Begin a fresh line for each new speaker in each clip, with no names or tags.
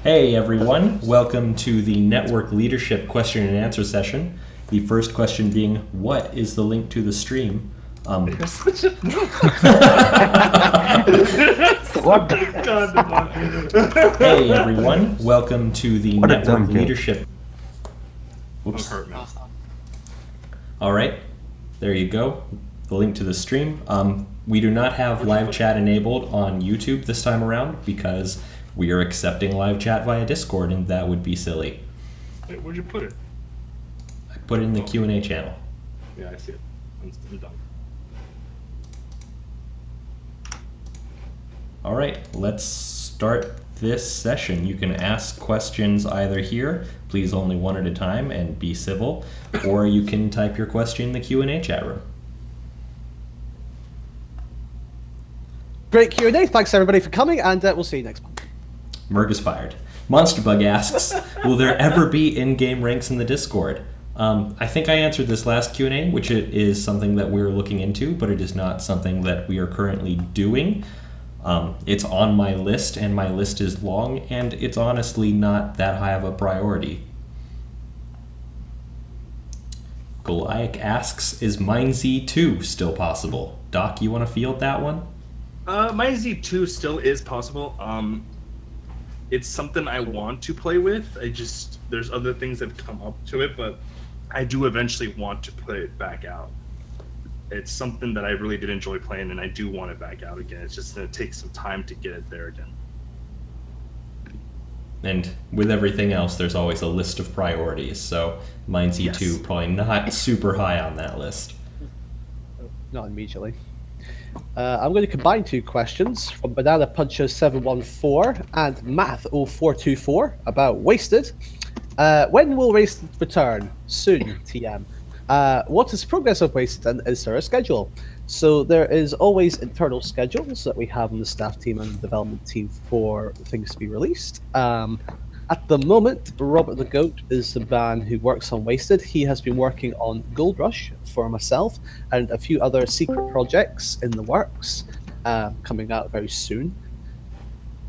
Hey everyone, welcome to the Network Leadership question and answer session. The first question being, what is the link to the stream?
What?
Hey everyone, welcome to the
What a
Network
dumb kid.
Leadership. Whoops. All right, there you go. The link to the stream. We do not have live chat enabled on YouTube this time around because we are accepting live chat via Discord, and that would be silly.
Wait, where'd you put it?
I put it in the Q&A channel.
Yeah, I see it. I'm done.
All right, let's start this session. You can ask questions either here, please only one at a time and be civil, or you can type your question in the Q&A chat room.
Great Q&A. Thanks everybody for coming, and we'll see you next month.
Murg is fired. Monsterbug asks, will there ever be in-game ranks in the Discord? I think I answered this last Q&A, which it is something that we're looking into, but it is not something that we are currently doing. It's on my list, and my list is long, and it's honestly not that high of a priority. Goliath asks, is MineZ 2 still possible? Doc, you want to field that one?
MineZ 2 still is possible. It's something I want to play with. There's other things that come up to it, but I do eventually want to play it back out. It's something that I really did enjoy playing, and I do want it back out again. It's just going to take some time to get it there again.
And with everything else, there's always a list of priorities, so MineZ 2 probably not super high on that list.
Not immediately. I'm going to combine two questions from Banana Puncher 714 and Math0424 about Wasted. When will Wasted return? Soon, TM. What is progress of Wasted, and is there a schedule? So there is always internal schedules that we have on the staff team and the development team for things to be released. At the moment, Robert the Goat is the man who works on Wasted. He has been working on Gold Rush for myself and a few other secret projects in the works, coming out very soon.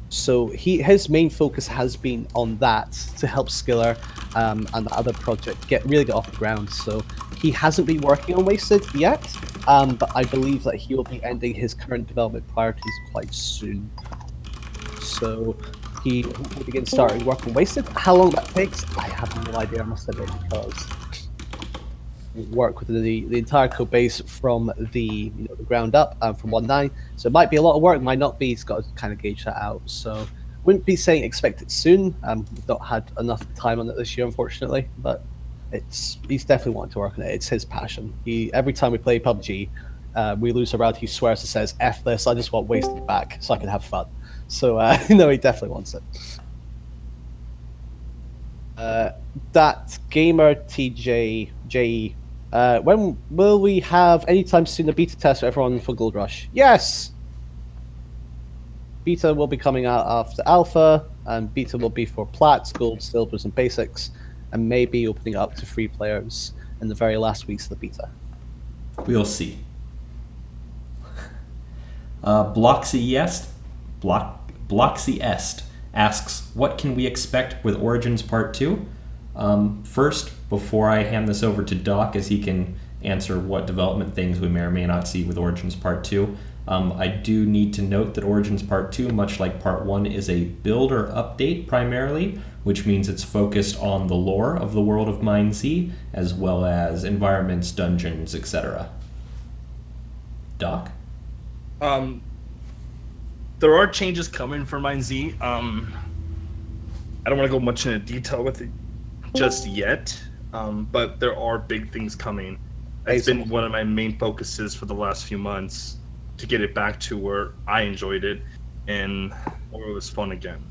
So his main focus has been on that to help Skiller and the other project really get off the ground. So he hasn't been working on Wasted yet, but I believe that he will be ending his current development priorities quite soon. So he will begin starting work on Wasted. How long that takes, I have no idea, I must admit, because we work with the entire code base from the ground up from 1.9. So it might be a lot of work, might not be. It's got to kind of gauge that out. So wouldn't be saying expect it soon. We've not had enough time on it this year, unfortunately, but he's definitely wanting to work on it. It's his passion. Every time we play PUBG, we lose a round, he swears and says, F this, I just want Wasted back so I can have fun. So, no, he definitely wants it. That Gamer TJJ, when will we have anytime soon a beta test for everyone for Gold Rush? Yes! Beta will be coming out after Alpha, and Beta will be for Plats, Gold, Silvers, and Basics, and maybe opening up to free players in the very last weeks of the beta.
We'll see. Bloxy Est asks, what can we expect with Origins Part 2? First, before I hand this over to Doc, as he can answer what development things we may or may not see with Origins Part 2, I do need to note that Origins Part 2, much like Part 1, is a builder update primarily, which means it's focused on the lore of the world of MineZ, as well as environments, dungeons, etc. Doc?
There are changes coming for MineZ. I don't want to go much into detail with it just yet, but there are big things coming. It's been one of my main focuses for the last few months to get it back to where I enjoyed it and where it was fun again.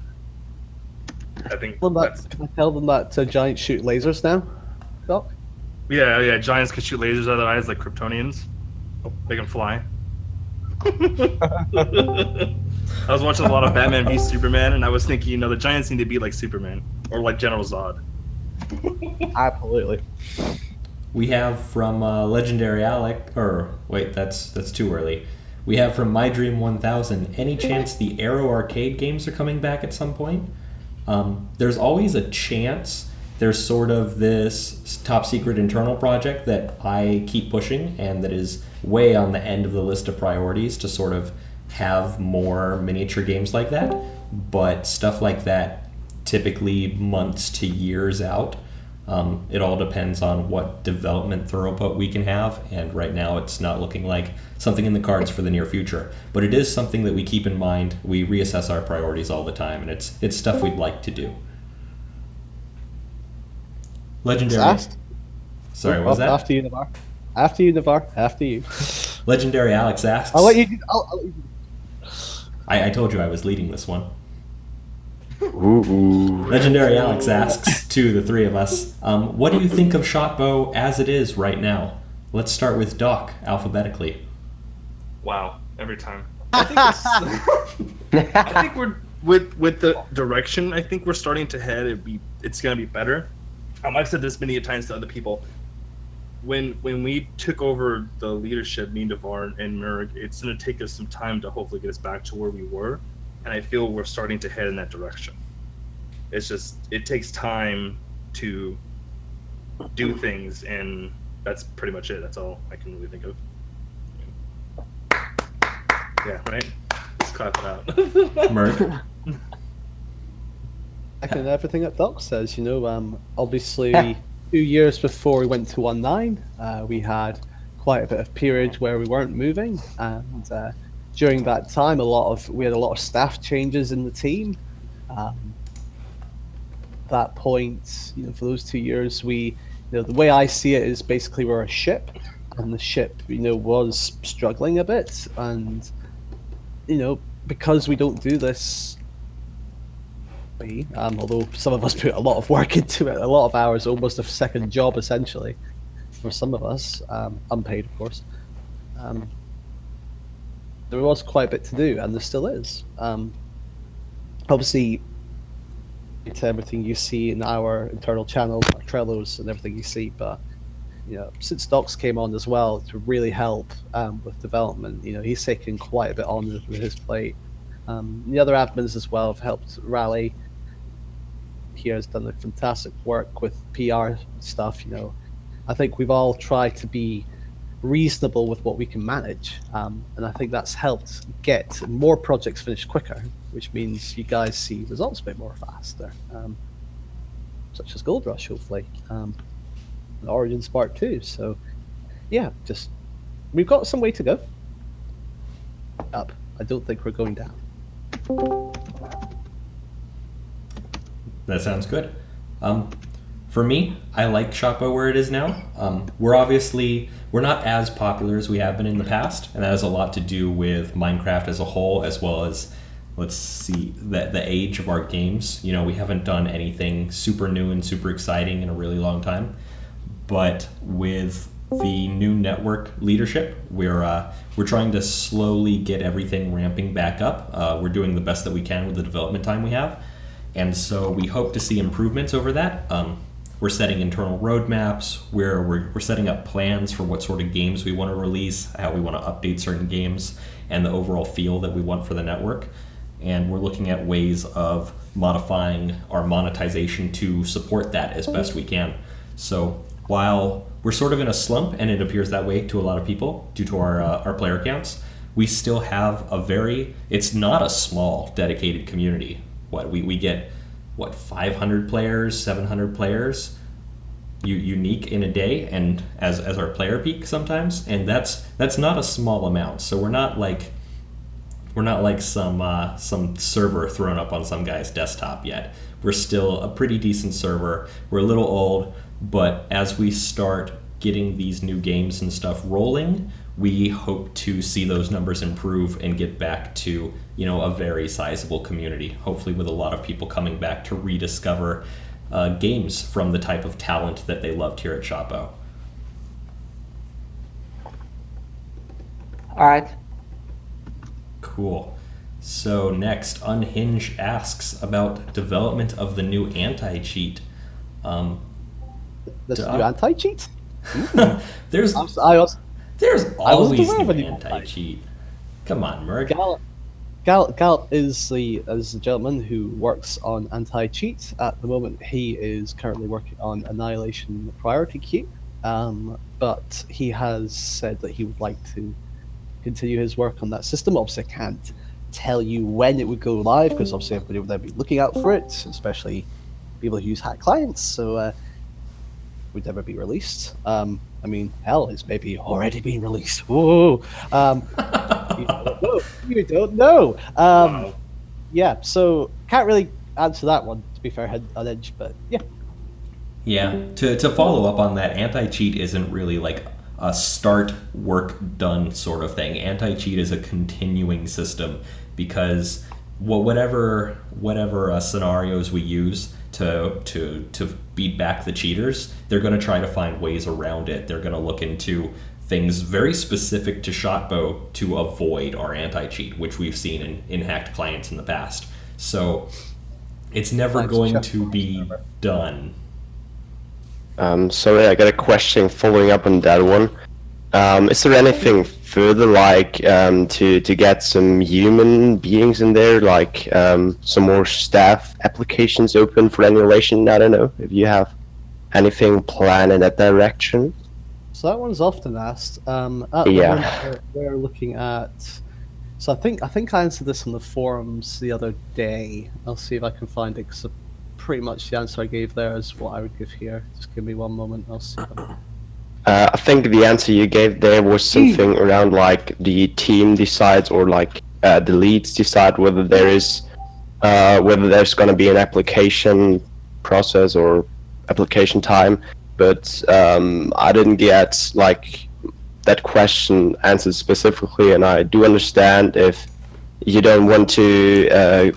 I think
Can I tell them that giants shoot lasers now, Doc?
Yeah, giants can shoot lasers out of their eyes like Kryptonians. Oh, they can fly. I was watching a lot of Batman v Superman, and I was thinking, the giants need to be like Superman or like General Zod.
Absolutely.
We have from Legendary Alec, or wait, that's too early. We have from My Dream 1000, any chance the Arrow arcade games are coming back at some point? There's always a chance. There's sort of this top secret internal project that I keep pushing and that is way on the end of the list of priorities to sort of have more miniature games like that. But stuff like that, typically months to years out. It all depends on what development throughput we can have, and right now it's not looking like something in the cards for the near future. But it is something that we keep in mind. We reassess our priorities all the time, and it's stuff we'd like to do. Legendary. Sorry, what was that?
After you, Navarr. After you, Navarr. After you.
Legendary Alex asks.
I'll let you. I'll let you.
I told you I was leading this one.
Ooh.
Legendary Alex asks to the three of us, what do you think of Shotbow as it is right now? Let's start with Doc, alphabetically.
Wow, every time. I think we're with the direction. I think we're starting to head. It's going to be better. I've said this many times to other people. When we took over the leadership, me, Navarr, and Murg, it's going to take us some time to hopefully get us back to where we were. And I feel we're starting to head in that direction. It's just, it takes time to do things, and that's pretty much it. That's all I can really think of. Yeah, right? Let's clap it out.
Murg?
Second everything that Doc says, obviously 2 years before we went to 1.9, we had quite a bit of period where we weren't moving, and during that time, we had a lot of staff changes in the team. At that point, for those 2 years, the way I see it is basically we're a ship, and the ship, was struggling a bit, and because we don't do this, although some of us put a lot of work into it, a lot of hours, almost a second job essentially, for some of us, unpaid of course. There was quite a bit to do, and there still is. Obviously, it's everything you see in our internal channels, our Trellos, and everything you see. But since Doc's came on as well to really help with development, he's taken quite a bit on with his plate. The other admins as well have helped rally. He has done a fantastic work with PR stuff. I think we've all tried to be reasonable with what we can manage, and I think that's helped get more projects finished quicker, which means you guys see results a bit more faster, such as Gold Rush hopefully, and Origins Part 2. So yeah, just we've got some way to go up. I don't think we're going down.
That sounds good. For me, I like Shockbow where it is now. We're not as popular as we have been in the past, and that has a lot to do with Minecraft as a whole, as well as, the age of our games. We haven't done anything super new and super exciting in a really long time. But with the new network leadership, we're trying to slowly get everything ramping back up. We're doing the best that we can with the development time we have, and so we hope to see improvements over that. We're setting internal roadmaps, we're setting up plans for what sort of games we want to release, how we want to update certain games, and the overall feel that we want for the network. And we're looking at ways of modifying our monetization to support that as best we can. So while we're sort of in a slump, and it appears that way to a lot of people due to our player counts, we still have it's not a small dedicated community. We get 500 players, 700 players unique in a day, and as our player peak sometimes, and that's not a small amount. So we're not like some server thrown up on some guy's desktop yet. We're still a pretty decent server. We're a little old, but as we start getting these new games and stuff rolling, we hope to see those numbers improve and get back to a very sizable community, hopefully with a lot of people coming back to rediscover games from the type of talent that they loved here at Shockbow.
All right.
Cool. So next, Unhinged asks about development of the new anti-cheat.
This new anti-cheat?
There's
I
always
wasn't aware of
new
any
anti-cheat. Come on, Murg.
Gallup is the gentleman who works on anti-cheat. At the moment, he is currently working on Annihilation priority queue, but he has said that he would like to continue his work on that system. Obviously, I can't tell you when it would go live, because obviously everybody would then be looking out for it, especially people who use hack clients, so it would never be released. I mean, hell, it's maybe already been released. Whoa! You don't know.
Wow.
Yeah, so can't really answer that one, to be fair, head on edge, but yeah.
Yeah, to follow up on that, anti-cheat isn't really like a start, work, done sort of thing. Anti-cheat is a continuing system, because whatever scenarios we use to beat back the cheaters, they're going to try to find ways around it. They're going to look into things very specific to Shotbow to avoid our anti-cheat, which we've seen in hacked clients in the past. So it's never going to be done.
Sorry, I got a question following up on that one. Is there anything further, like to get some human beings in there, like some more staff applications open for Annihilation? I don't know if you have anything planned in that direction.
So that one's often asked. At the moment, we're looking at. So I think I answered this on the forums the other day. I'll see if I can find it, because pretty much the answer I gave there is what I would give here. Just give me one moment. I'll see.
I think the answer you gave there was something around like the team decides, or like the leads decide whether there's going to be an application process or application time. But I didn't get like that question answered specifically, and I do understand if you don't want to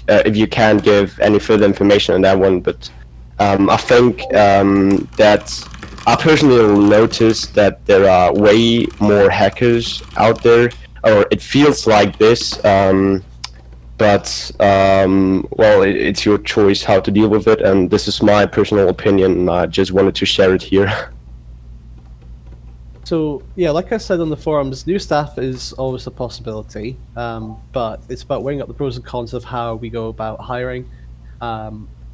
if you can't give any further information on that one. But I think that I personally noticed that there are way more hackers out there, or it feels like this. But it's your choice how to deal with it, and this is my personal opinion, and I just wanted to share it here.
So yeah, like I said on the forums, new staff is always a possibility, but it's about weighing up the pros and cons of how we go about hiring.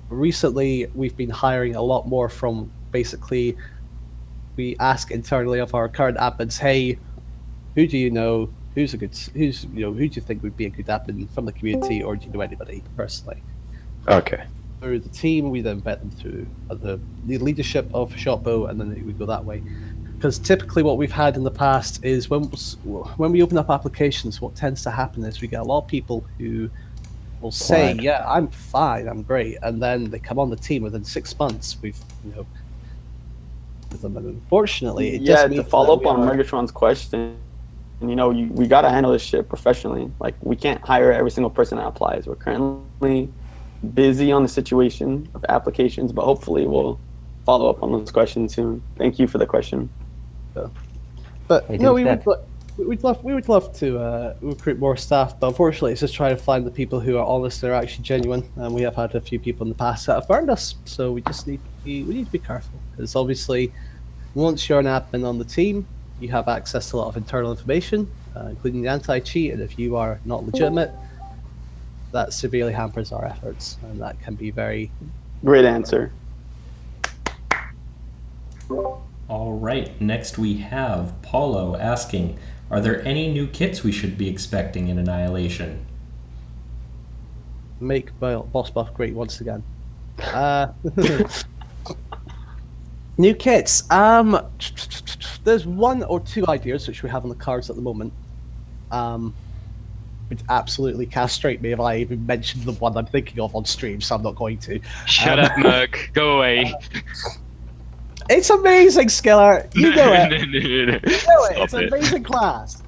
Recently, we've been hiring a lot more from basically, we ask internally of our current admins, hey, who do you know? Who do you think would be a good admin from the community, or do you know anybody personally?
Okay.
Through the team, we then vet them through the leadership of Shockbow, and then we go that way. Because typically what we've had in the past is when we open up applications, what tends to happen is we get a lot of people who will say, yeah, I'm fine, I'm great, and then they come on the team within 6 months. We've, with them, and unfortunately, it just means
to follow up on Murgatron's question, we got to handle this shit professionally. Like, we can't hire every single person that applies. We're currently busy on the situation of applications, but hopefully we'll follow up on those questions soon. Thank you for the question.
But no, we would love to recruit more staff, but unfortunately, it's just trying to find the people who are honest and are actually genuine. And we have had a few people in the past that have burned us, so we just need to be careful, because obviously, once you're an admin on the team, you have access to a lot of internal information, including the anti-cheat, and if you are not legitimate, that severely hampers our efforts, and that can be very...
Great answer.
All right, next we have Paulo asking, are there any new kits we should be expecting in Annihilation?
Make Boss Buff great once again. New kits. There's one or two ideas which we have on the cards at the moment. Would absolutely castrate me if I even mentioned the one I'm thinking of on stream, so I'm not going to.
Shut up, Merc. Go away.
It's amazing, Skiller. You know it.
No.
You know it. It's an amazing class.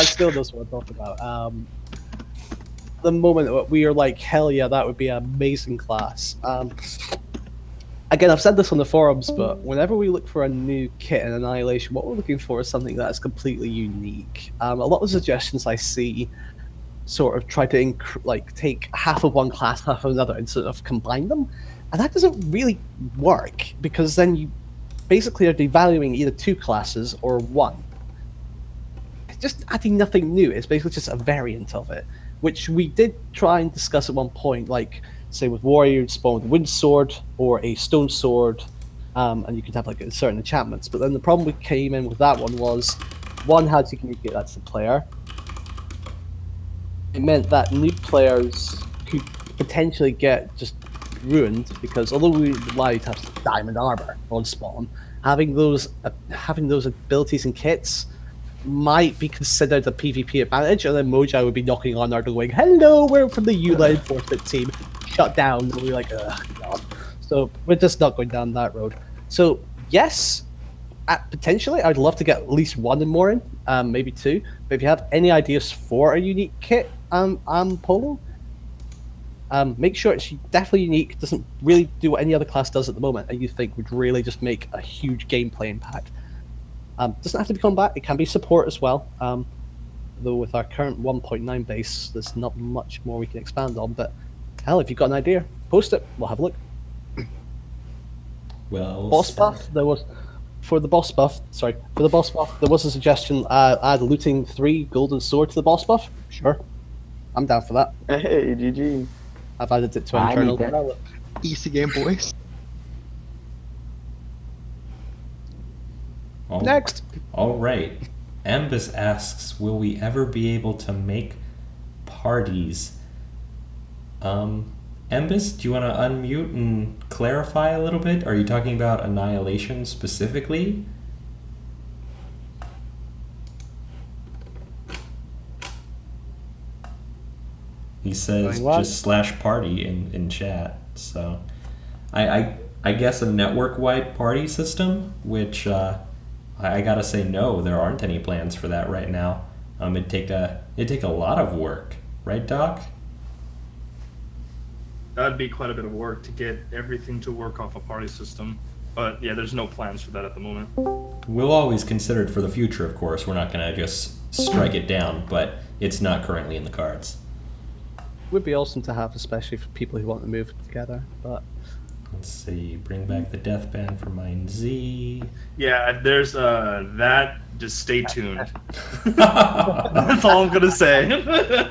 Still knows what I'm talking about. The moment we are like, hell yeah, that would be an amazing class. Again, I've said this on the forums, but whenever we look for a new kit in Annihilation, what we're looking for is something that is completely unique. A lot of suggestions I see sort of try to take half of one class, half of another, and sort of combine them. And that doesn't really work, because then you basically are devaluing either two classes or one. It's just adding nothing new. It's basically just a variant of it. which we did try and discuss at one point, like say with Warrior, you'd spawn with a wind sword or a stone sword, and you could have like certain enchantments. But then the problem we came in with that one was, one, how do you communicate that to the player? It meant that new players could potentially get just ruined, because although we allow you to have diamond armor on spawn, having those abilities and kits might be considered a PvP advantage, and then Mojang would be knocking on our door going, "Hello, we're from the ULA enforcement team. Shut down." And we're like, "Ugh, God." So we're just not going down that road. So yes, potentially, I'd love to get at least one and more in, maybe two. But if you have any ideas for a unique kit, Polo, make sure it's definitely unique, doesn't really do what any other class does at the moment, and you think would really just make a huge gameplay impact. Doesn't have to be combat, it can be support as well. Though with our current 1.9 base, there's not much more we can expand on, but hell, if you've got an idea, post it, we'll have a look.
Well,
boss buff, for the boss buff, there was a suggestion, add looting 3 golden sword to the boss buff. Sure. I'm down for that.
Hey, GG.
I've added it to internal.
Easy game, boys.
Next.
All right. Ambus asks, will we ever be able to make parties? Ambus, do you want to unmute and clarify a little bit? Are you talking about Annihilation specifically? He says just /party in chat. So I guess a network-wide party system, which I gotta say no, there aren't any plans for that right now. It'd take a lot of work, right, Doc?
That'd be quite a bit of work to get everything to work off a party system. But yeah, there's no plans for that at the moment.
We'll always consider it for the future, of course. We're not gonna just strike it down, but it's not currently in the cards.
Would be awesome to have, especially for people who want to move together. But
let's see, bring back the death band for MineZ.
Yeah, there's that. Just stay tuned. That's all I'm gonna say.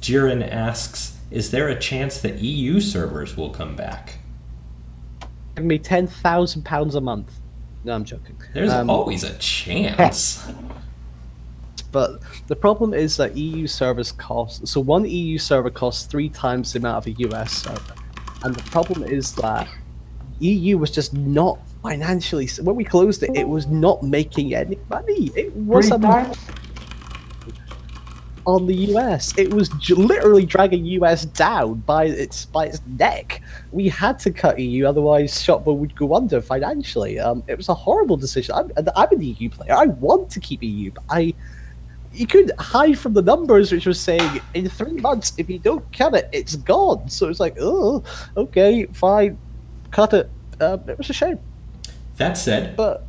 Jiren asks, is there a chance that EU servers will come back?
Give me £10,000 a month. No, I'm joking.
There's always a chance.
But the problem is that EU servers cost... So one EU server costs 3 times the amount of a US server. And the problem is that EU was just not financially... When we closed it, it was not making any money. It was on the US. It was literally dragging US down by its neck. We had to cut EU, otherwise Shotbow would go under financially. It was a horrible decision. I'm an EU player. I want to keep EU, but you could hide from the numbers, which was saying in 3 months, if you don't cut it, it's gone. So it's like, oh, okay, fine, cut it. It was a shame.
That said,
but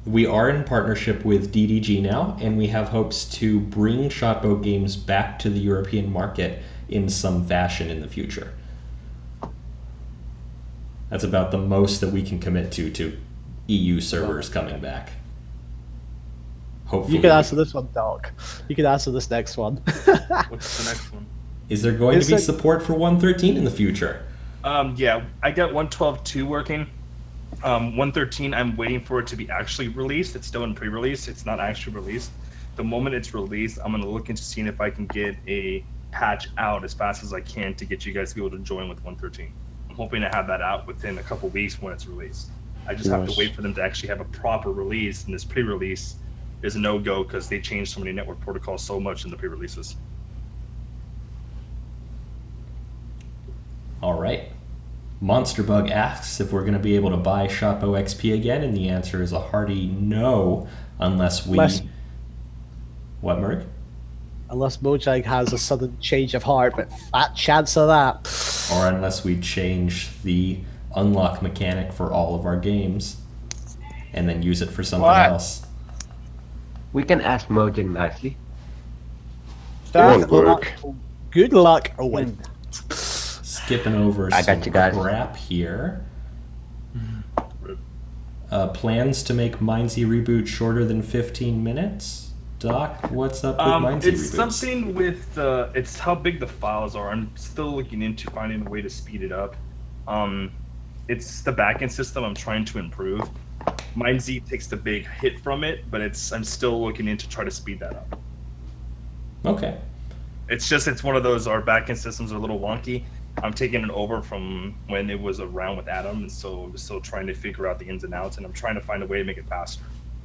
we are in partnership with DDG now, and we have hopes to bring Shotbow games back to the European market in some fashion in the future. That's about the most that we can commit to EU servers coming back. Hopefully.
You can answer this one, Doc. You can answer this next one.
What's the next one?
Is there going to be support for 1.13 in the future?
Yeah, I got 1.12.2 working. 1.13, I'm waiting for it to be actually released. It's still in pre-release. It's not actually released. The moment it's released, I'm going to look into seeing if I can get a patch out as fast as I can to get you guys to be able to join with 1.13. I'm hoping to have that out within a couple weeks when it's released. I just have to wait for them to actually have a proper release, and this pre-release is a no-go because they changed so many network protocols so much in the pre-releases.
All right. Monsterbug asks if we're going to be able to buy Shotbow XP again, and the answer is a hearty no, unless we... What, Merg?
Unless Mojang has a sudden change of heart, but fat chance of that.
Or unless we change the unlock mechanic for all of our games, and then use it for something else.
We can ask Mojang nicely.
Good luck, Owen.
Skipping over some crap here. Plans to make MineZ reboot shorter than 15 minutes? Doc, what's up with MineZ
It's
reboots?
something with it's how big the files are. I'm still looking into finding a way to speed it up. It's the backend system I'm trying to improve. MineZ takes the big hit from it, but I'm still looking into try to speed that up.
Okay.
It's one of those, our backend systems are a little wonky. I'm taking it over from when it was around with Adam, and so I'm still trying to figure out the ins and outs, and I'm trying to find a way to make it faster.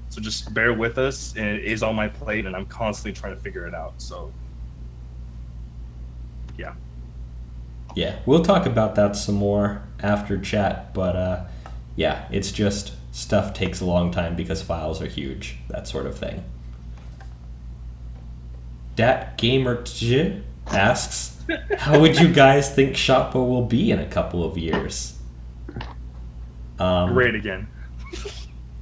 So just bear with us, and it is on my plate, and I'm constantly trying to figure it out. So, yeah.
Yeah, we'll talk about that some more after chat, but yeah, it's just stuff takes a long time because files are huge, that sort of thing. Dat Gamer asks, how would you guys think Shotbow will be in a couple of years?
Great again.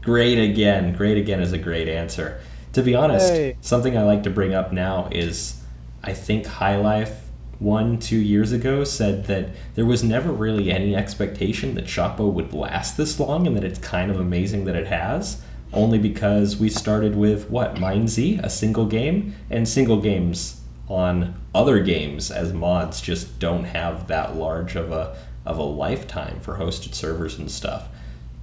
Great again. Great again is a great answer. To be honest, something I like to bring up now is I think High Life 1-2 years ago said that there was never really any expectation that Shockbow would last this long, and that it's kind of amazing that it has, only because we started with, MineZ, a single game, and single games on other games as mods just don't have that large of a lifetime for hosted servers and stuff.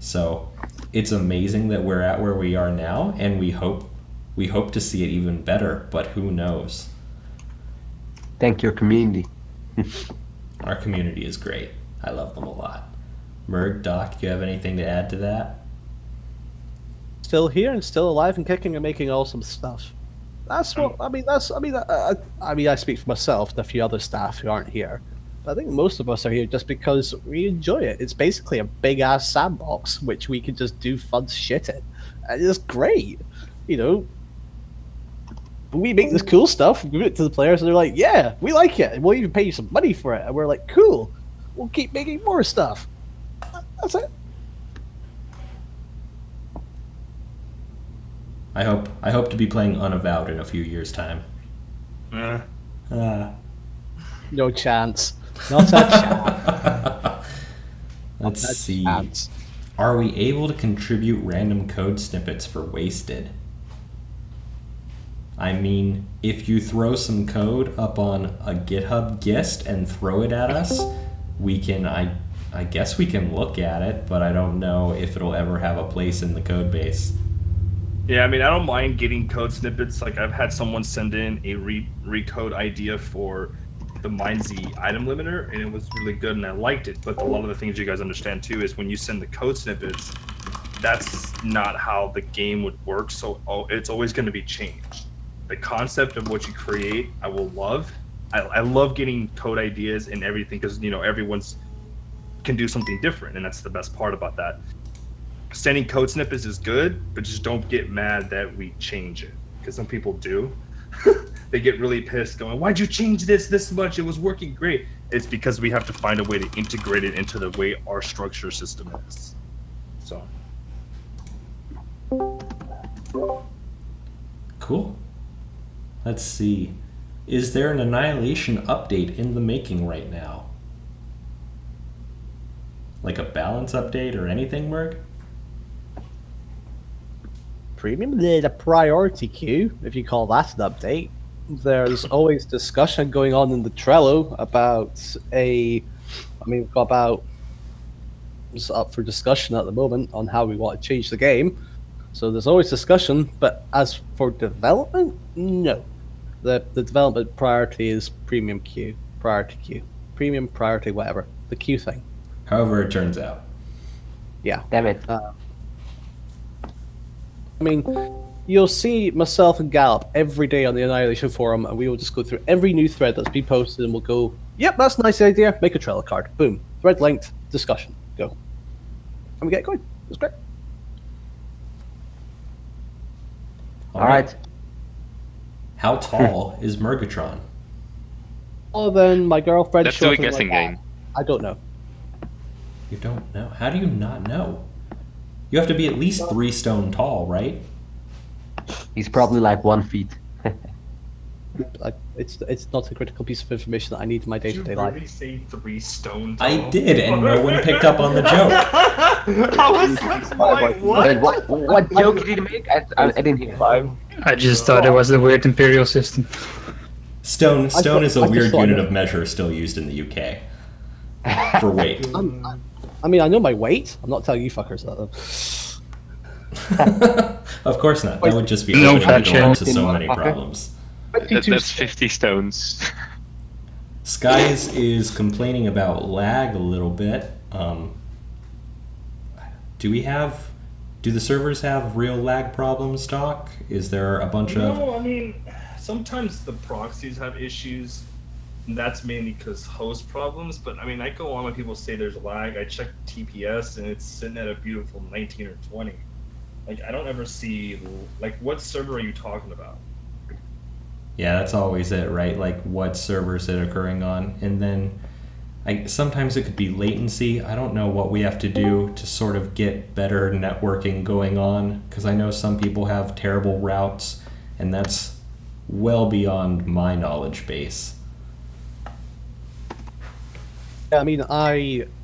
So it's amazing that we're at where we are now, and we hope to see it even better, but who knows?
Thank your community.
Our community is great. I love them a lot. Murg, Doc, do you have anything to add to that?
Still here and still alive and kicking and making awesome stuff. That's what I mean. I speak for myself and a few other staff who aren't here. But I think most of us are here just because we enjoy it. It's basically a big ass sandbox which we can just do fun shit in. And it's great, you know. We make this cool stuff, we give it to the players, and they're like, "Yeah, we like it, and we'll even pay you some money for it." And we're like, "Cool, we'll keep making more stuff." That's it.
I hope to be playing Unavowed in a few years' time.
No chance. Not a chance.
Let's see. Are we able to contribute random code snippets for Wasted? I mean, if you throw some code up on a GitHub gist and throw it at us, we can, I guess we can look at it, but I don't know if it'll ever have a place in the code base.
Yeah, I mean, I don't mind getting code snippets. Like, I've had someone send in a recode idea for the MineZ item limiter, and it was really good, and I liked it. But a lot of the things you guys understand, too, is when you send the code snippets, that's not how the game would work, so it's always going to be changed. The concept of what you create, I will love. I love getting code ideas and everything because, you know, everyone's can do something different, and that's the best part about that. Sending code snippets is good, but just don't get mad that we change it, because some people do. They get really pissed going, "Why'd you change this much? It was working great." It's because we have to find a way to integrate it into the way our structure system is. So.
Cool. Let's see. Is there an Annihilation update in the making right now? Like a balance update or anything, Merg?
Premium, the priority queue, if you call that an update. There's always discussion going on in the Trello about it's up for discussion at the moment on how we want to change the game. So there's always discussion, but as for development, no. The development priority is premium queue, priority queue, premium priority, whatever, the queue thing.
However it turns out.
Yeah.
Damn it.
I mean, you'll see myself and Gallop every day on the Annihilation forum, and we will just go through every new thread that's been posted, and we'll go, "Yep, that's a nice idea. Make a Trello card. Boom. Thread linked. Discussion. Go." And we get it going. It's great.
All right.
How tall is Murgatron?
Other than my girlfriend.
Let's do a
shorter than
guessing
my dad.
game.
I don't know.
You don't know? How do you not know? You have to be at least 3 stone tall, right?
He's probably like 1 feet.
It's not a critical piece of information that I need in my
Did you
day-to-day
really
life.
say 3 stone?
I
total?
did, and no one picked up on the joke.
I was like, what?
What joke did you make? I didn't hear.
5.
I just thought it was the weird imperial system.
Stone is a
I just
weird
thought
unit
it-
of measure still used in the UK for weight.
I mean, I know my weight. I'm not telling you fuckers that though.
Of course not. That would just be
No
opening
fat
the door
shame.
to so many problems.
That's 50 stones.
Skies is complaining about lag a little bit. Do the servers have real lag problems, Doc? Is there a bunch of...
No, I mean, sometimes the proxies have issues. And that's mainly because host problems. But I mean, I go on when people say there's lag. I check TPS and it's sitting at a beautiful 19 or 20. Like, I don't ever see, like, what server are you talking about?
Yeah, that's always it, right? Like, what server is it occurring on? And then sometimes it could be latency. I don't know what we have to do to sort of get better networking going on, because I know some people have terrible routes, and that's well beyond my knowledge base.
I mean,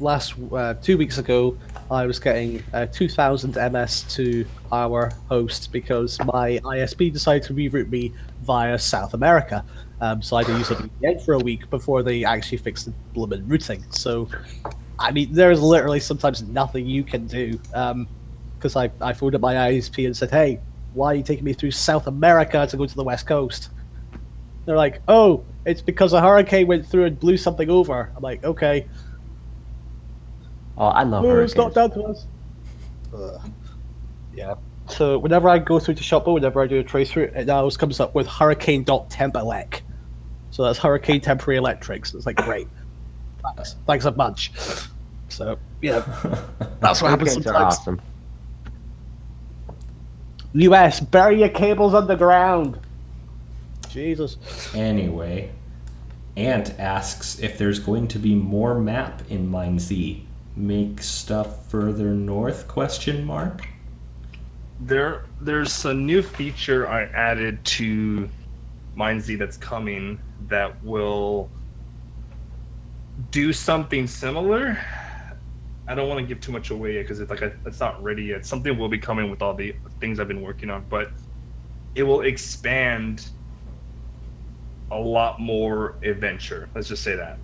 last 2 weeks ago, I was getting 2,000 MS to our host because my ISP decided to reroute me via South America. So I had to use a VPN for a week before they actually fixed the blooming routing. So, I mean, there's literally sometimes nothing you can do. Because I phoned up my ISP and said, hey, why are you taking me through South America to go to the West Coast? They're like, oh, it's because a hurricane went through and blew something over. I'm like, okay.
Oh, I love
Oh,
hurricanes.
it's not down to us. Yeah. So whenever I go through to Shotbow, whenever I do a trace route, it always comes up with hurricane.temp-elec. So that's hurricane temporary electrics. It's like, great. Thanks a bunch. So, yeah. That's what happens
Hurricanes are
sometimes.
awesome.
US, bury your cables underground. Jesus.
Anyway, Ant asks if there's going to be more map in MineZ. Make stuff further north, question mark?
There's a new feature I added to MineZ that's coming that will do something similar. I don't want to give too much away yet because it's not ready yet. Something will be coming with all the things I've been working on, but it will expand a lot more adventure. Let's just say that.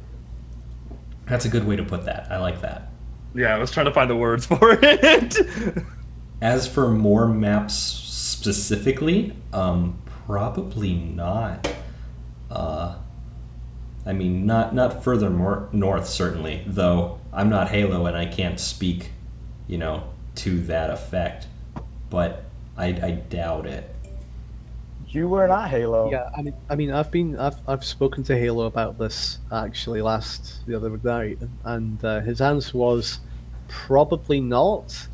That's a good way to put that. I like that.
Yeah, I was trying to find the words for it.
As for more maps specifically, probably not. I mean, not further north, certainly, though I'm not Halo and I can't speak, to that effect, but I doubt it.
You were not Halo.
Yeah, I mean, I've spoken to Halo about this actually the other night, and his answer was probably not.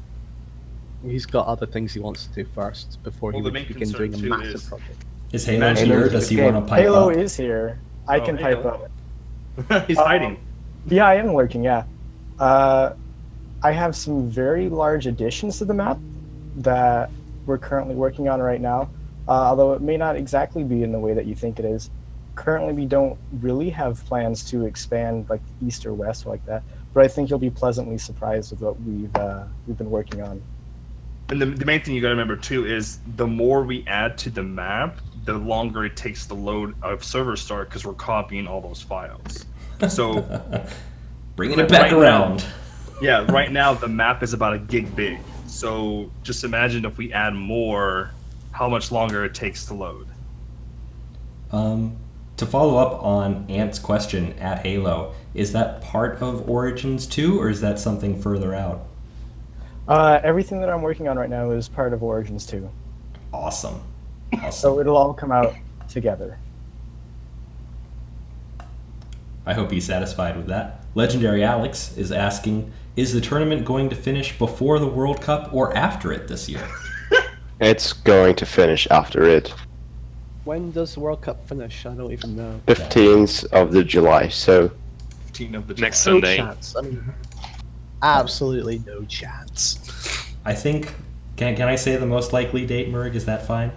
He's got other things he wants to do first before he
Well, the
would
main
begin doing a
concern, too,
massive
is-
project.
Is Halo
Imagine
here?
there's
Does he
a
want to pipe
Halo
up?
is here. I
Oh,
can
hey,
pipe
Halo.
up.
He's hiding.
Yeah, I am working, yeah. I have some very large additions to the map that we're currently working on right now, although it may not exactly be in the way that you think it is. Currently, we don't really have plans to expand like east or west like that, but I think you'll be pleasantly surprised with what we've been working on.
And the main thing you got to remember too is the more we add to the map, the longer it takes to load a server start because we're copying all those files. So
Bringing it back
Right
around.
yeah, right now the map is about a gig big. So just imagine if we add more, how much longer it takes to load.
To follow up on Ant's question at Halo, is that part of Origins 2, or is that something further out?
Everything that I'm working on right now is part of Origins 2,
Awesome.
so it'll all come out together.
I hope he's satisfied with that. Legendary Alex is asking, is the tournament going to finish before the World Cup or after it this year?
It's going to finish after it.
When does the World Cup finish? I don't even know.
15th of the July, so
15 of the
Next
No
Sunday.
chance. I mean, absolutely no chance.
I think, can I say the most likely date, Murg? Is that fine?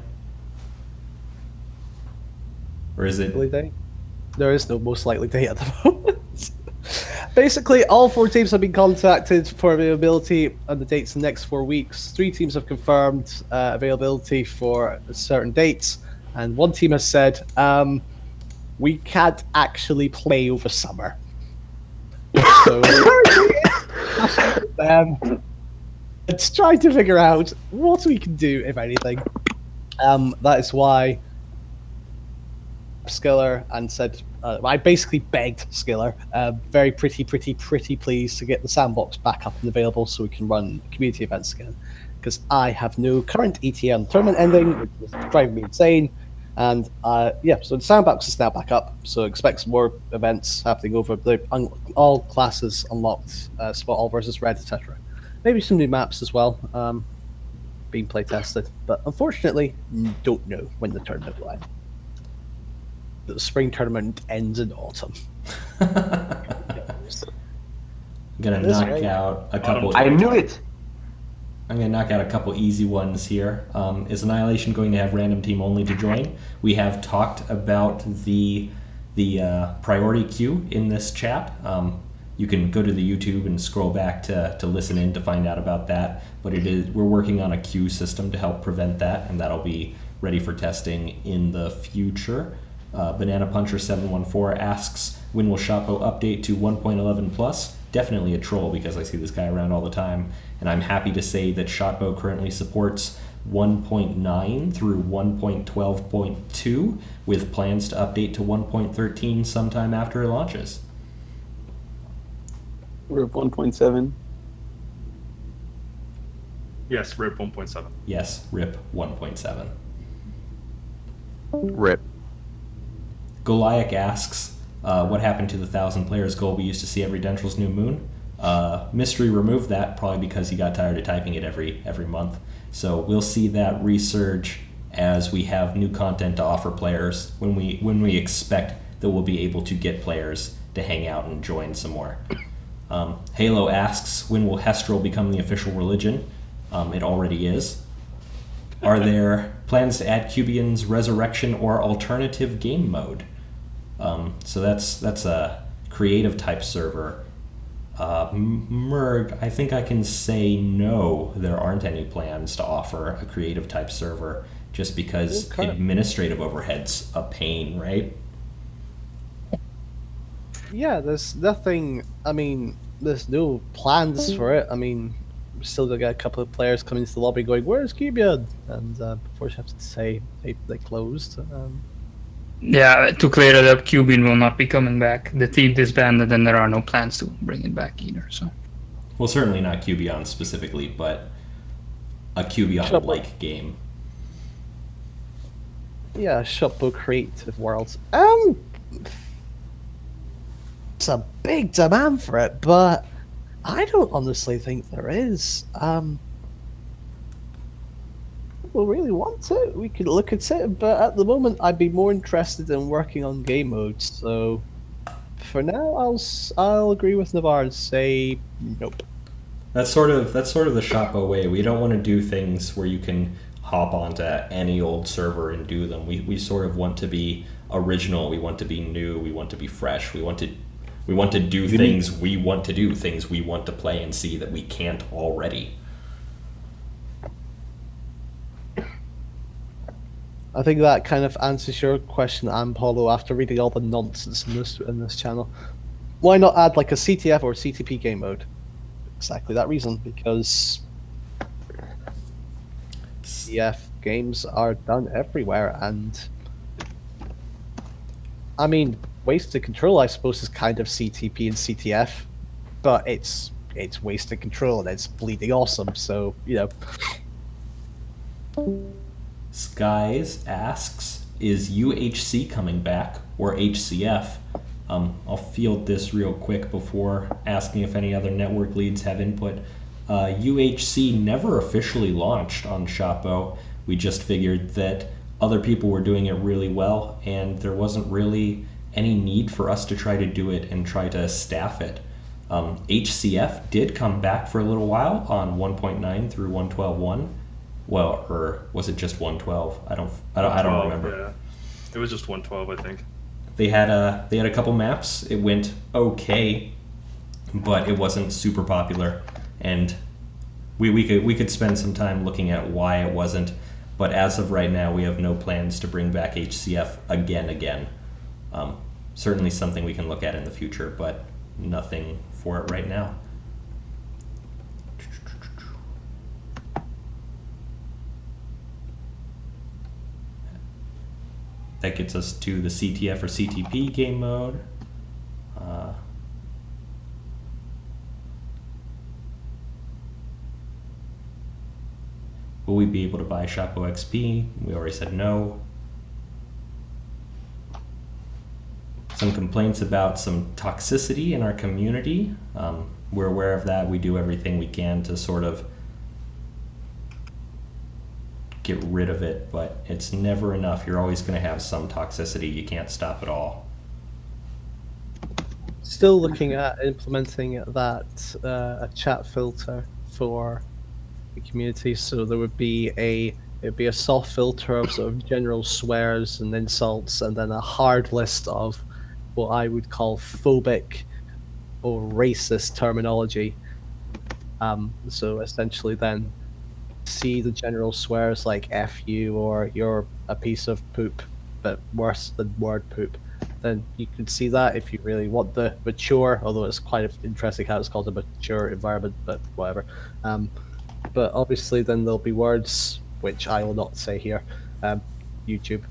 Or is it?
Date? There is no most likely date at the moment. Basically, all 4 teams have been contacted for availability on the dates in the next 4 weeks. 3 teams have confirmed availability for certain dates, and 1 team has said, we can't actually play over summer. So, let's try to figure out what we can do, if anything. That is why Skiller and said, I basically begged Skiller, very pretty please, to get the sandbox back up and available so we can run community events again. Because I have no current ETN tournament ending, which is driving me insane. And so the sandbox is now back up, so expect some more events happening over all classes unlocked, spot all versus red, etc. Maybe some new maps as well, being play tested. But unfortunately, don't know when the tournament will end. The spring tournament ends in autumn.
I'm gonna knock out a couple.
I knew it.
I'm going to knock out a couple easy ones here. Is Annihilation going to have random team only to join? We have talked about the priority queue in this chat. You can go to the YouTube and scroll back to listen in to find out about that. But we're working on a queue system to help prevent that, and that'll be ready for testing in the future. Banana Puncher 714 asks, when will Shockbow update to 1.11 plus? Definitely a troll, because I see this guy around all the time, and I'm happy to say that Shotbow currently supports 1.9 through 1.12.2 with plans to update to 1.13 sometime after it launches.
RIP 1.7.
Yes, RIP 1.7.
Yes, RIP 1.7.
RIP.
Goliath asks, what happened to the 1,000 players goal we used to see every Dentral's New Moon? Mystery removed that, probably because he got tired of typing it every month. So we'll see that resurge as we have new content to offer players, when we expect that we'll be able to get players to hang out and join some more. Halo asks, when will Hestral become the official religion? It already is. Are there plans to add Cubian's Resurrection or alternative game mode? So that's a creative type server. Murg, I think I can say no, there aren't any plans to offer a creative type server, just because administrative overhead's a pain, right?
Yeah, there's nothing, there's no plans for it. We're still gonna get a couple of players coming into the lobby going, where's Cubian? And unfortunately I have to say they closed.
Yeah, to clear it up, Cubian will not be coming back. The team disbanded, and there are no plans to bring it back either. So,
well, certainly not Cubion specifically, but a Cubion-like game.
Yeah, Shotbow Creative Worlds. It's a big demand for it, but I don't honestly think there is. People really want it, we could look at it, but at the moment I'd be more interested in working on game modes, so for now I'll agree with Navarr and say nope.
That's sort of the Shotbow way. We don't want to do things where you can hop onto any old server and do them. We sort of want to be original, we want to be new, we want to be fresh, we want to do things we want to do, things we want to play and see that we can't already.
I think that kind of answers your question, Polo, after reading all the nonsense in this channel. Why not add like a CTF or CTP game mode? Exactly that reason, because CF games are done everywhere, and Wasted Control, I suppose, is kind of CTP and CTF, but it's Wasted Control and it's bleeding awesome, so,
Skies asks, is UHC coming back, or HCF? I'll field this real quick before asking if any other network leads have input. UHC never officially launched on Shotbow. We just figured that other people were doing it really well, and there wasn't really any need for us to try to do it and try to staff it. HCF did come back for a little while on 1.9 through 1.12.1. Well, or was it just 1.12? I don't remember.
It was just 112, I think.
They had a couple maps. It went okay, but it wasn't super popular, and we could spend some time looking at why it wasn't. But as of right now, we have no plans to bring back HCF again. Certainly something we can look at in the future, but nothing for it right now. That gets us to the CTF or CTP game mode. Will we be able to buy Shockbow XP? We already said no. Some complaints about some toxicity in our community. We're aware of that. We do everything we can to sort of get rid of it, but it's never enough. You're always going to have some toxicity. You can't stop it all.
Still looking at implementing that a chat filter for the community. So there would be it'd be a soft filter of sort of general swears and insults, and then a hard list of what I would call phobic or racist terminology. So essentially then see the general swears like F you or you're a piece of poop, but worse than word poop. Then you can see that if you really want the mature, although it's quite interesting how it's called a mature environment, but whatever. But obviously then there'll be words which I will not say here. YouTube.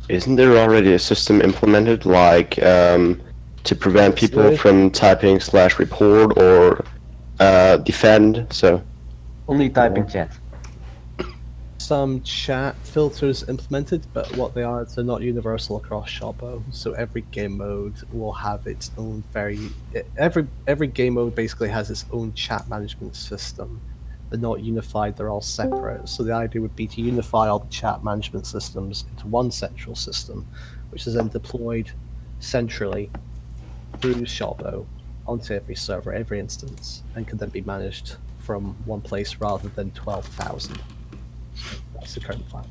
Isn't there already a system implemented, like to prevent people from typing /report or defend? So
Only type in chat.
Some chat filters implemented, but what they are, they're not universal across Shotbow. So every game mode will have its own every game mode basically has its own chat management system. They're not unified, they're all separate. So the idea would be to unify all the chat management systems into one central system, which is then deployed centrally through Shotbow onto every server, every instance, and can then be managed from one place rather than 12,000. That's the current plan.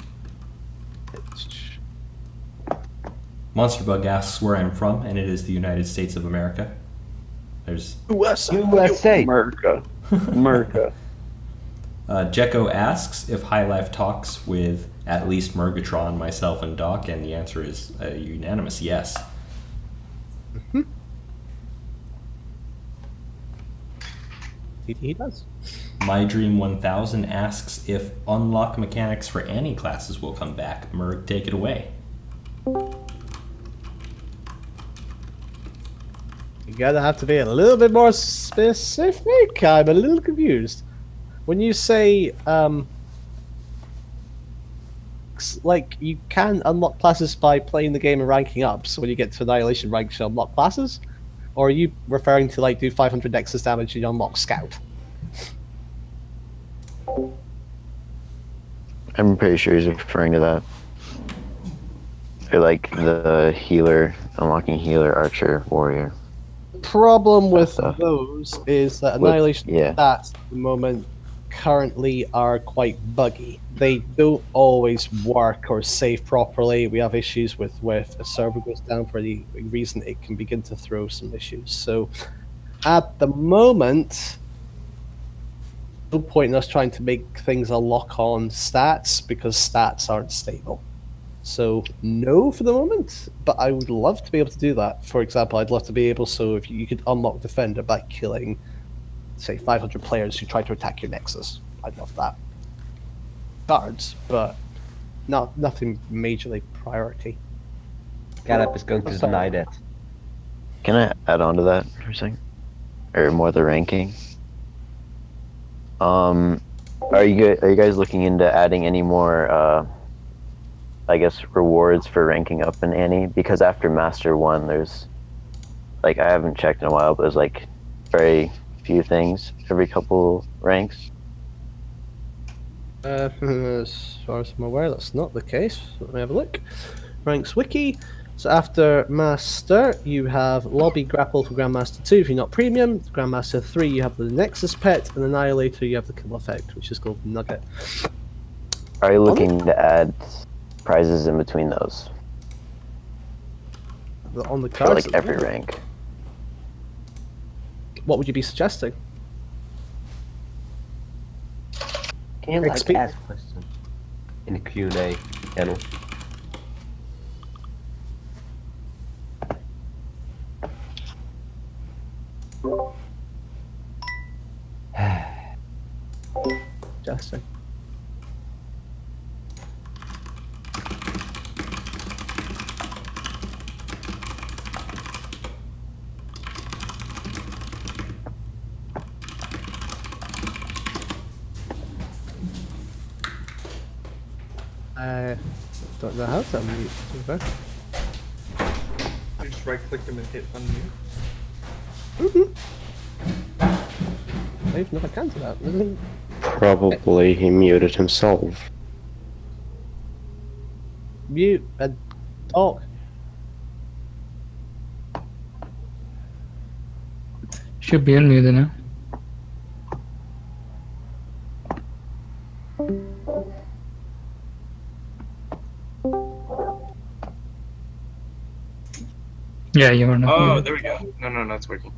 Monsterbug asks where I'm from, and it is the United States of America. There's
USA.
America.
Jekko asks if High Life talks with at least Murgatron, myself, and Doc, and the answer is a unanimous yes.
Mm-hmm. He does.
My Dream 1000 asks if unlock mechanics for any classes will come back. Murg, take it away.
You gotta have to be a little bit more specific. I'm a little confused. When you say, like, you can unlock classes by playing the game and ranking up, so when you get to Annihilation rank, you unlock classes? Or are you referring to, like, do 500 Nexus damage and you unlock Scout?
I'm pretty sure he's referring to that. Or like the healer, unlocking healer, archer, warrior.
Problem with those is that Annihilation
yeah.
stats at the moment currently are quite buggy. They don't always work or save properly. We have issues with if a server goes down for any reason, it can begin to throw some issues. So at the moment, no point in us trying to make things a lock-on stats because stats aren't stable. So no for the moment, but I would love to be able to do that. For example, I'd love to be able, so if you could unlock Defender by killing, say, 500 players who try to attack your Nexus. I'd love that. Cards, but nothing majorly priority.
Caleb is going to deny that.
Can I add on to that for a second? Or more the ranking? Are you guys looking into adding any more I guess rewards for ranking up in Annie? Because after Master 1 there's, like, I haven't checked in a while, but there's like very few things every couple ranks.
As far as I'm aware, that's not the case. Let me have a look. Ranks wiki. So after Master, you have Lobby Grapple for Grandmaster 2 if you're not Premium. Grandmaster 3, you have the Nexus Pet, and Annihilator, you have the Kill Effect, which is called Nugget.
Are you looking to add prizes in between those
On the
for
cards.
like every rank.
What would you be suggesting?
Can like
XP?
ask questions in the Q&A channel.
Suggesting. I don't know how to unmute. To be fair.
You just right click them and hit unmute.
I've never can do that.
Probably he muted himself.
Mute and talk.
Should be unmuted now. Yeah, you're not.
Oh,
muted.
there we go. No, it's working.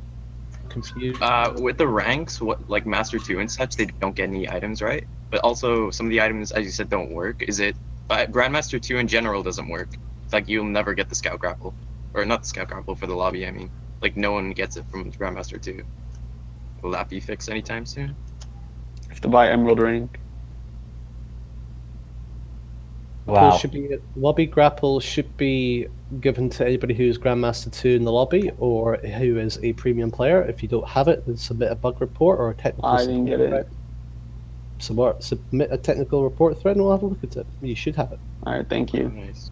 Confused.
With the ranks, what like Master 2 and such, they don't get any items, right? But also some of the items, as you said, don't work. Is it Grandmaster 2 in general doesn't work? It's like you'll never get the Scout Grapple, or not the Scout Grapple for the lobby. I mean, like no one gets it from Grandmaster 2. Will that be fixed anytime soon?
You have to buy Emerald rank.
Wow.
Lobby grapple should be given to anybody who's Grandmaster 2 in the lobby or who is a premium player. If you don't have it, then submit a bug report or a technical
I didn't get it.
Submit a technical report thread and we'll have a look at it. You should have it.
Alright, thank you.
Nice.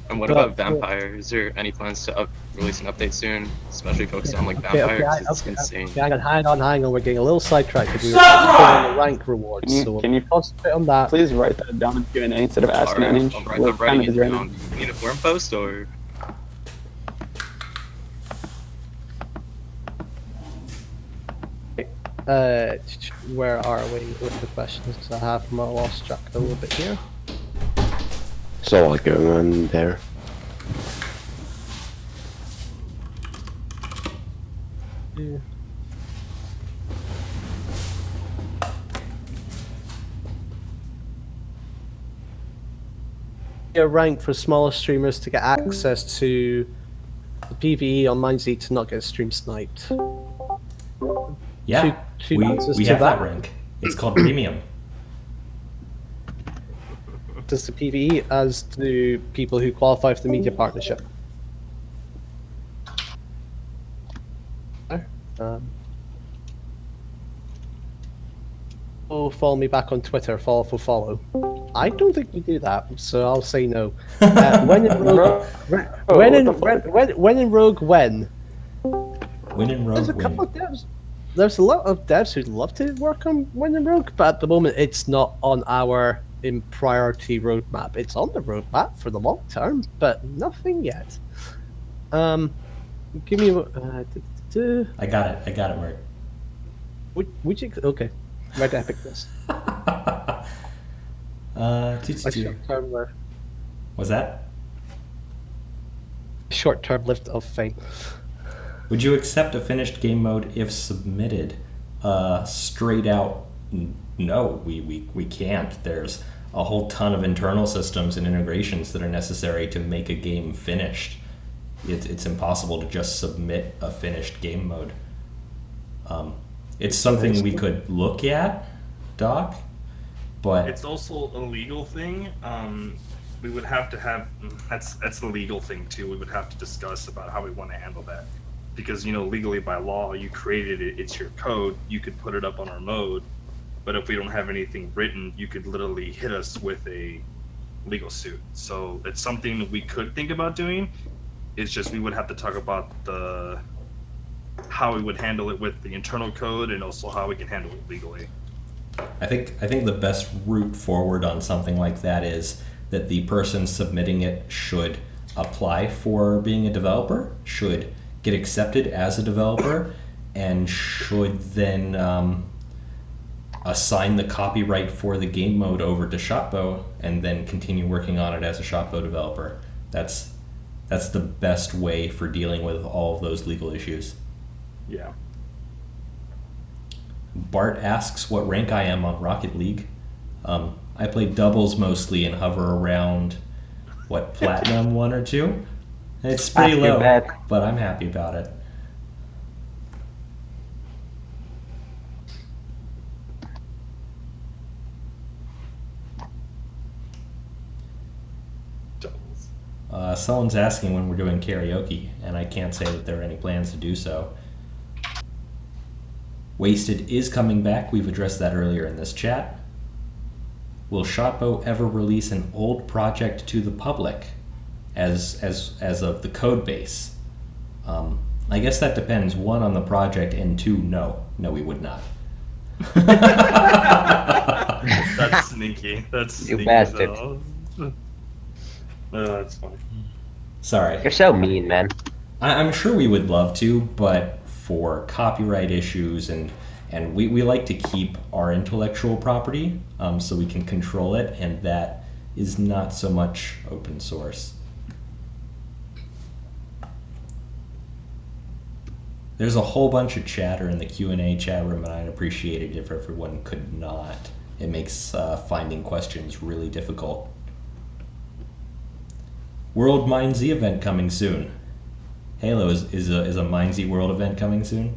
And what
But-
about Vampire? Is there any plans to release an update soon, especially focused on like Vampire? 'Cause it's insane.
Hang on. We're getting a little sidetracked because we were on the rank rewards.
Can you-
So
can you-
we'll concentrate on that.
Please write that down in Q&A instead of asking
Alright,
Ninja.
I'm
What
writing
time
it
is right now?
down. You need a forum post or?
Where are we with the questions? Because I have lost track a little bit here.
There's a lot going on there.
Yeah. A rank for smaller streamers to get access to the PvE on MineZ to not get stream sniped.
Yeah,
Two answers
we
to
have that
that.
rank. It's called premium.
Does the PvE as do people who qualify for the media partnership. Follow me back on Twitter. Follow for follow. I don't think we do that, so I'll say no. When in Rogue, when in Rogue, when?
When in Rogue,
There's a couple of devs. There's a lot of devs who'd love to work on When in Rogue, but at the moment it's not on our in priority roadmap. It's on the roadmap for the long term, but nothing yet. Give me.
I got it, Mark.
Would you? Okay, Red Epic this. Short-term lift.
Was that?
Short-term lift of fame.
Would you accept a finished game mode if submitted? Straight out, no, we can't. There's a whole ton of internal systems and integrations that are necessary to make a game finished. It's impossible to just submit a finished game mode. It's something we could look at, Doc, but
It's also a legal thing. We would have to have that's a legal thing too. We would have to discuss about how we want to handle that, because legally by law you created it. It's your code. You could put it up on our mode, but if we don't have anything written, you could literally hit us with a legal suit. So it's something we could think about doing. It's just we would have to talk about how we would handle it with the internal code and also how we can handle it legally.
I think the best route forward on something like that is that the person submitting it should apply for being a developer, should get accepted as a developer, and should then assign the copyright for the game mode over to Shotbow and then continue working on it as a Shotbow developer. That's the best way for dealing with all of those legal issues.
Yeah.
Bart asks what rank I am on Rocket League. I play doubles mostly and hover around, platinum 1 or 2? It's pretty low, but I'm happy about it. Someone's asking when we're doing karaoke, and I can't say that there are any plans to do so. Wasted is coming back. We've addressed that earlier in this chat. Will Shotbow ever release an old project to the public as of the Codebase? I guess that depends, 1, on the project, and 2, no, we would not.
That's sneaky. That's
You
sneaky.
bastard.
Though. No, that's funny.
Sorry.
You're so mean, man.
I'm sure we would love to, but for copyright issues and we like to keep our intellectual property so we can control it, and that is not so much open source. There's a whole bunch of chatter in the Q&A chat room, and I'd appreciate it if everyone could not. It makes finding questions really difficult. World MineZ event coming soon. Halo, is a MineZ World event coming soon?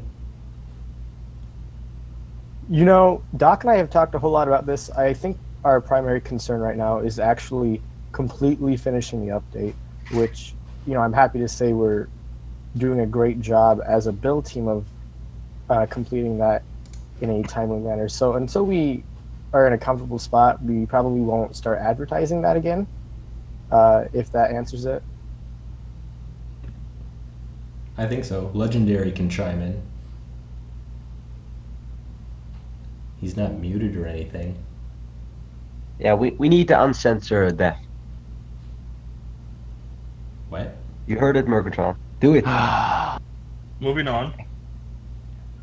You know, Doc and I have talked a whole lot about this. I think our primary concern right now is actually completely finishing the update, which, you know, I'm happy to say we're doing a great job as a build team of completing that in a timely manner. So until we are in a comfortable spot, we probably won't start advertising that again, if that answers it.
I think so. Legendary can chime in. He's not muted or anything.
Yeah, we need to uncensor death.
What?
You heard it, Murgatron. Do it.
Moving on.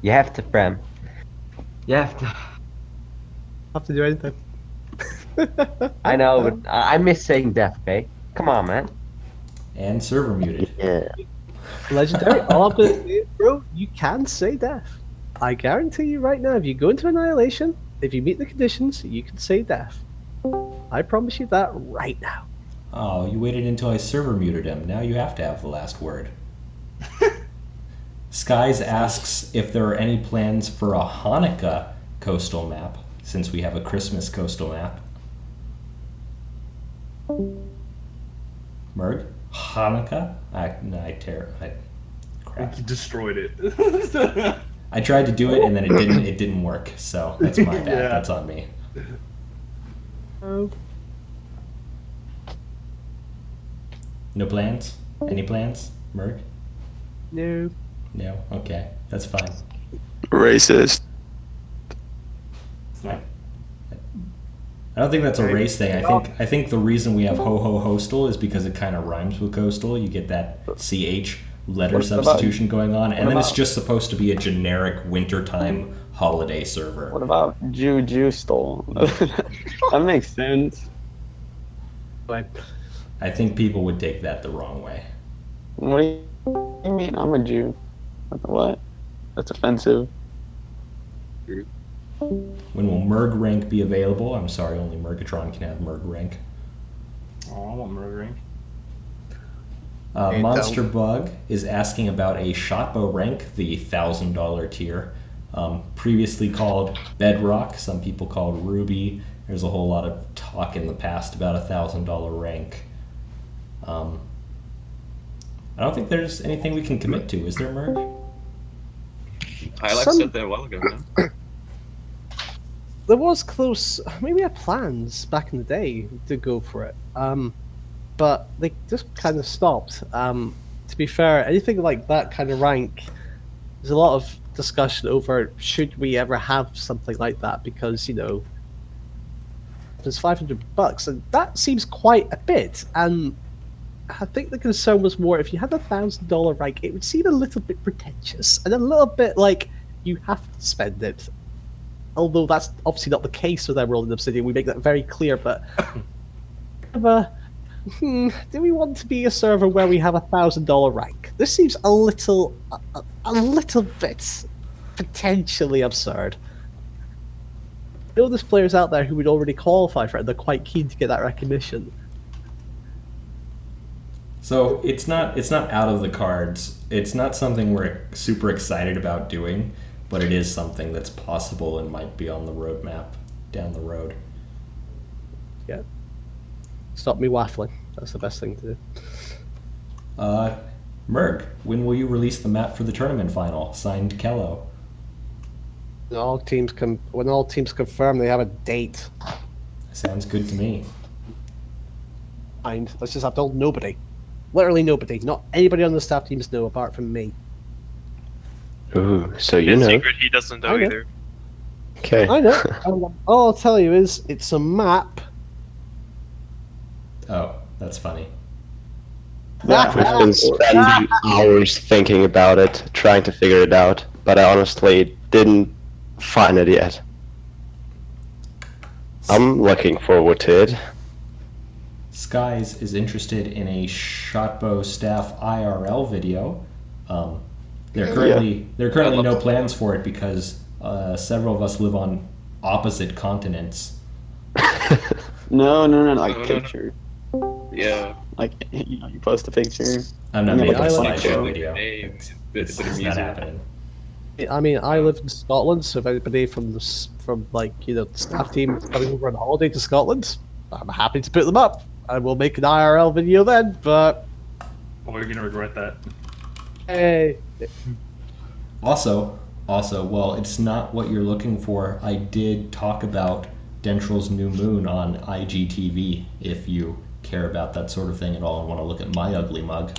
You have to, Fram. You have to.
Have to do anything.
I know, but I miss saying death, okay? Come on, man.
And server muted.
Yeah.
Legendary, all I'm gonna say is, bro, you can say death. I guarantee you right now, if you go into Annihilation, if you meet the conditions, you can say death. I promise you that right now.
Oh, you waited until I server muted him. Now you have to have the last word. Skies asks if there are any plans for a Hanukkah coastal map, since we have a Christmas coastal map. Merg? Hanukkah? Crap.
You destroyed it.
I tried to do it and then it didn't work, so that's my bad.
Yeah.
That's on me.
Oh.
No plans? Any plans, Merg?
No.
No? Okay. That's fine.
Racist.
I don't think that's a race thing. I think the reason we have ho ho hostel is because it kind of rhymes with coastal. You get that CH letter substitution going on, and then it's just supposed to be a generic wintertime holiday server.
What about Jew stole? That makes sense.
I think people would take that the wrong way.
What do you mean? I'm a Jew. What? That's offensive.
When will Merg rank be available? I'm sorry, only Murgatron can have Merg rank.
Oh, I want murdering.
Monster Bug is asking about a Shotbow rank, the $1,000 tier. Previously called Bedrock, some people called Ruby. There's a whole lot of talk in the past about a $1,000 rank. I don't think there's anything we can commit to, is there, Merg?
I said that a while ago, man.
There was close, maybe we had plans back in the day to go for it, but they just kind of stopped. To be fair, anything like that kind of rank, there's a lot of discussion over should we ever have something like that, because, you know, there's $500, and that seems quite a bit, and I think the concern was more if you had a $1,000 rank, it would seem a little bit pretentious, and a little bit like you have to spend it. although that's obviously not the case with Emerald and Obsidian. We make that very clear, but do we want to be a server where we have $1,000 rank? This seems a little bit potentially absurd. I know there's players out there who would already qualify for it, and they're quite keen to get that recognition.
So it's not out of the cards. It's not something we're super excited about doing, but it is something that's possible and might be on the roadmap down the road.
Yeah. Stop me waffling. That's the best thing to do.
Murg, when will you release the map for the tournament final? Signed, Kello.
When all teams confirm they have a date.
Sounds good to me.
Fine. Let's just have told nobody. Literally nobody. Not anybody on the staff teams know apart from me.
Ooh, so you
In
know.
secret, he doesn't know either.
Okay.
I know. All I'll tell you is it's a map.
Oh, that's funny.
We've been spending hours thinking about it, trying to figure it out, but I honestly didn't find it yet. I'm looking forward to it.
Skies is interested in a Shotbow staff IRL video. There are currently no plans for it because several of us live on opposite continents.
No, like picture.
Yeah.
Like, you post a picture.
I'm not making a
like
slideshow
a
video. It's not happening.
I mean, I live in Scotland, so if anybody from the staff team is coming over on holiday to Scotland, I'm happy to put them up. I will make an IRL video then, but...
Oh, you're gonna regret that.
Hey.
Also, well, it's not what you're looking for. I did talk about Dentral's New Moon on IGTV, if you care about that sort of thing at all and want to look at my ugly mug.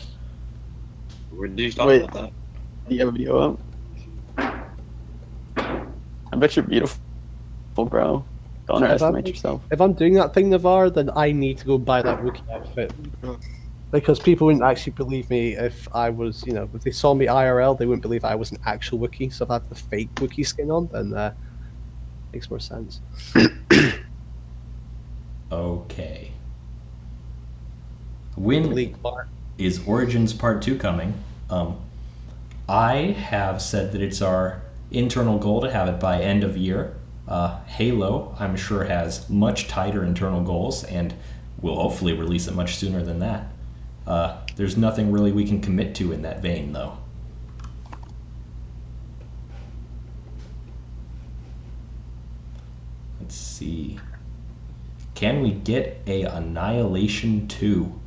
Where did you talk about that?
Do you have a video up? I bet you're beautiful, bro. Don't underestimate yourself.
If I'm doing that thing, Navarr, then I need to go buy that Wookiee outfit. Because people wouldn't actually believe me if I was, if they saw me IRL, they wouldn't believe I was an actual Wookiee. So if I have the fake Wookiee skin on, then makes more sense.
Okay. When is Origins Part 2 coming? I have said that it's our internal goal to have it by end of year. Halo, I'm sure, has much tighter internal goals and will hopefully release it much sooner than that. There's nothing really we can commit to in that vein, though. Let's see. Can we get a Annihilation 2?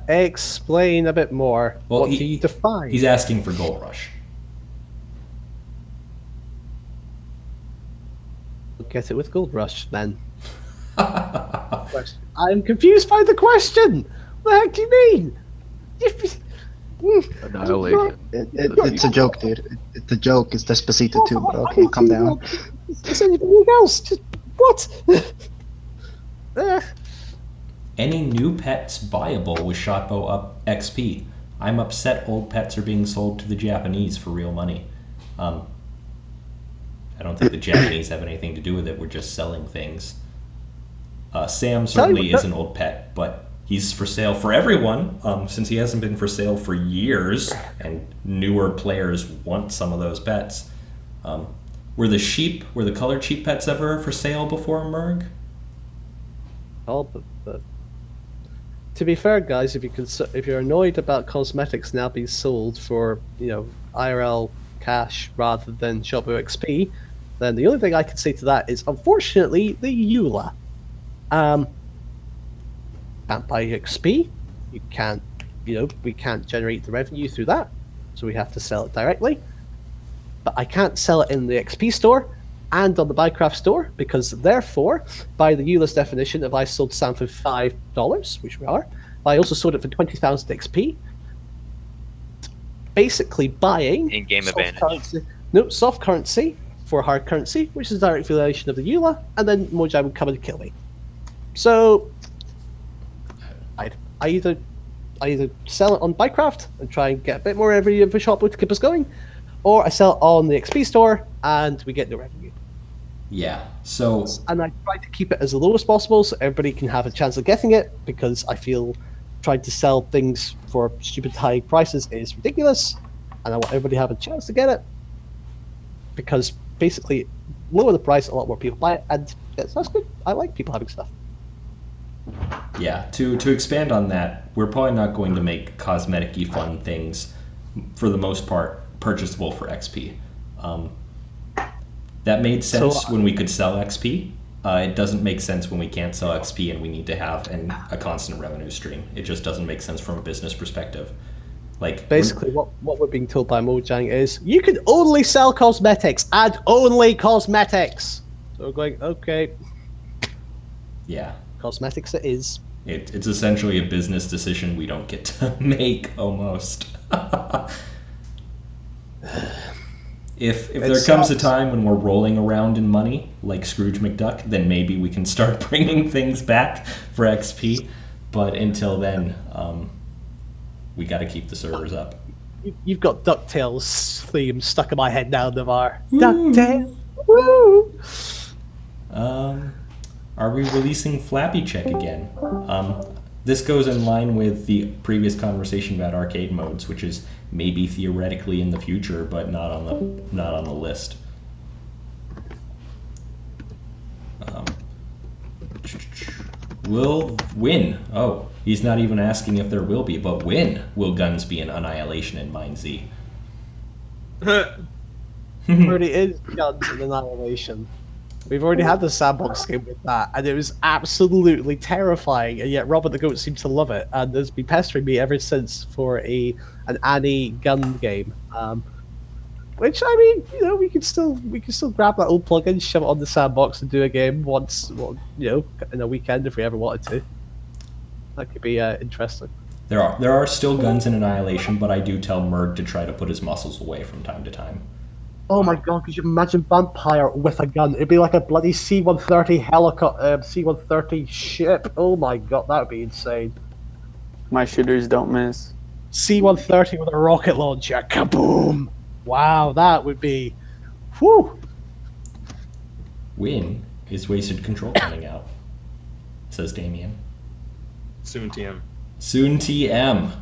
Explain a bit more.
Well,
what do you define?
He's asking for Gold Rush.
Get it with Gold Rush, then. I'm confused by the question. What the heck do you mean?
Annihilation. It's a joke, dude. It's a joke. It's Despacito too, but okay, calm down.
Is anything else? Just, what?
Any new pets buyable with Shotbow up XP? I'm upset old pets are being sold to the Japanese for real money. I don't think the Japanese have anything to do with it. We're just selling things. Sam certainly is an old pet, but he's for sale for everyone, since he hasn't been for sale for years, and newer players want some of those pets. Were the colored sheep pets ever for sale before, Murg?
Oh, but to be fair, guys, if you're annoyed about cosmetics now being sold for IRL cash rather than Shockbow XP, then the only thing I can say to that is, unfortunately, the EULA. Can't buy XP. You can't, we can't generate the revenue through that, so we have to sell it directly. But I can't sell it in the XP store and on the Buycraft store, because therefore, by the EULA's definition, if I sold Sam for $5, which we are, if I also sold it for 20,000 XP, basically buying
in-game advantage.
Soft currency for hard currency, which is a direct affiliation of the EULA, and then Mojang would come and kill me. So I either sell it on Buycraft and try and get a bit more revenue for Shockbow to keep us going, or I sell it on the XP store and we get no revenue.
Yeah. So.
And I try to keep it as low as possible so everybody can have a chance of getting it, because I feel trying to sell things for stupid high prices is ridiculous, and I want everybody to have a chance to get it, because basically lower the price, a lot more people buy it, and that's good. I like people having stuff.
Yeah, to expand on that, we're probably not going to make cosmetic-y fun things, for the most part, purchasable for XP. That made sense when we could sell XP. It doesn't make sense when we can't sell XP and we need to have a constant revenue stream. It just doesn't make sense from a business perspective. Like
basically, what we're being told by Mojang is you can only sell cosmetics and only cosmetics. So we're going, okay.
Yeah.
Cosmetics it is.
It's essentially a business decision we don't get to make, almost. If there comes a time when we're rolling around in money, like Scrooge McDuck, then maybe we can start bringing things back for XP. But until then, we got to keep the servers up.
You've got DuckTales theme stuck in my head now, Navarr. DuckTales. Woo!
Are we releasing Flappy Check again? This goes in line with the previous conversation about arcade modes, which is maybe theoretically in the future, but not on the list. Will win? Oh, he's not even asking if there will be, but when will guns be in Annihilation and MineZ?
Already is guns in Annihilation. We've already had the sandbox game with that, and it was absolutely terrifying, and yet Robert the Goat seemed to love it, and has been pestering me ever since for an Annie gun game. Which, I mean, we can still grab that old plugin, shove it on the sandbox, and do a game once, in a weekend if we ever wanted to. That could be interesting.
There are still guns in Annihilation, but I do tell Murg to try to put his muscles away from time to time.
Oh my god, could you imagine Vampire with a gun? It'd be like a bloody C-130 helicopter, C-130 ship. Oh my god, that would be insane.
My shooters don't miss.
C-130 with a rocket launcher. Kaboom! Wow, that would be... Whew!
When is Wasted Control coming out? Says Damien.
Soon TM.
Soon TM.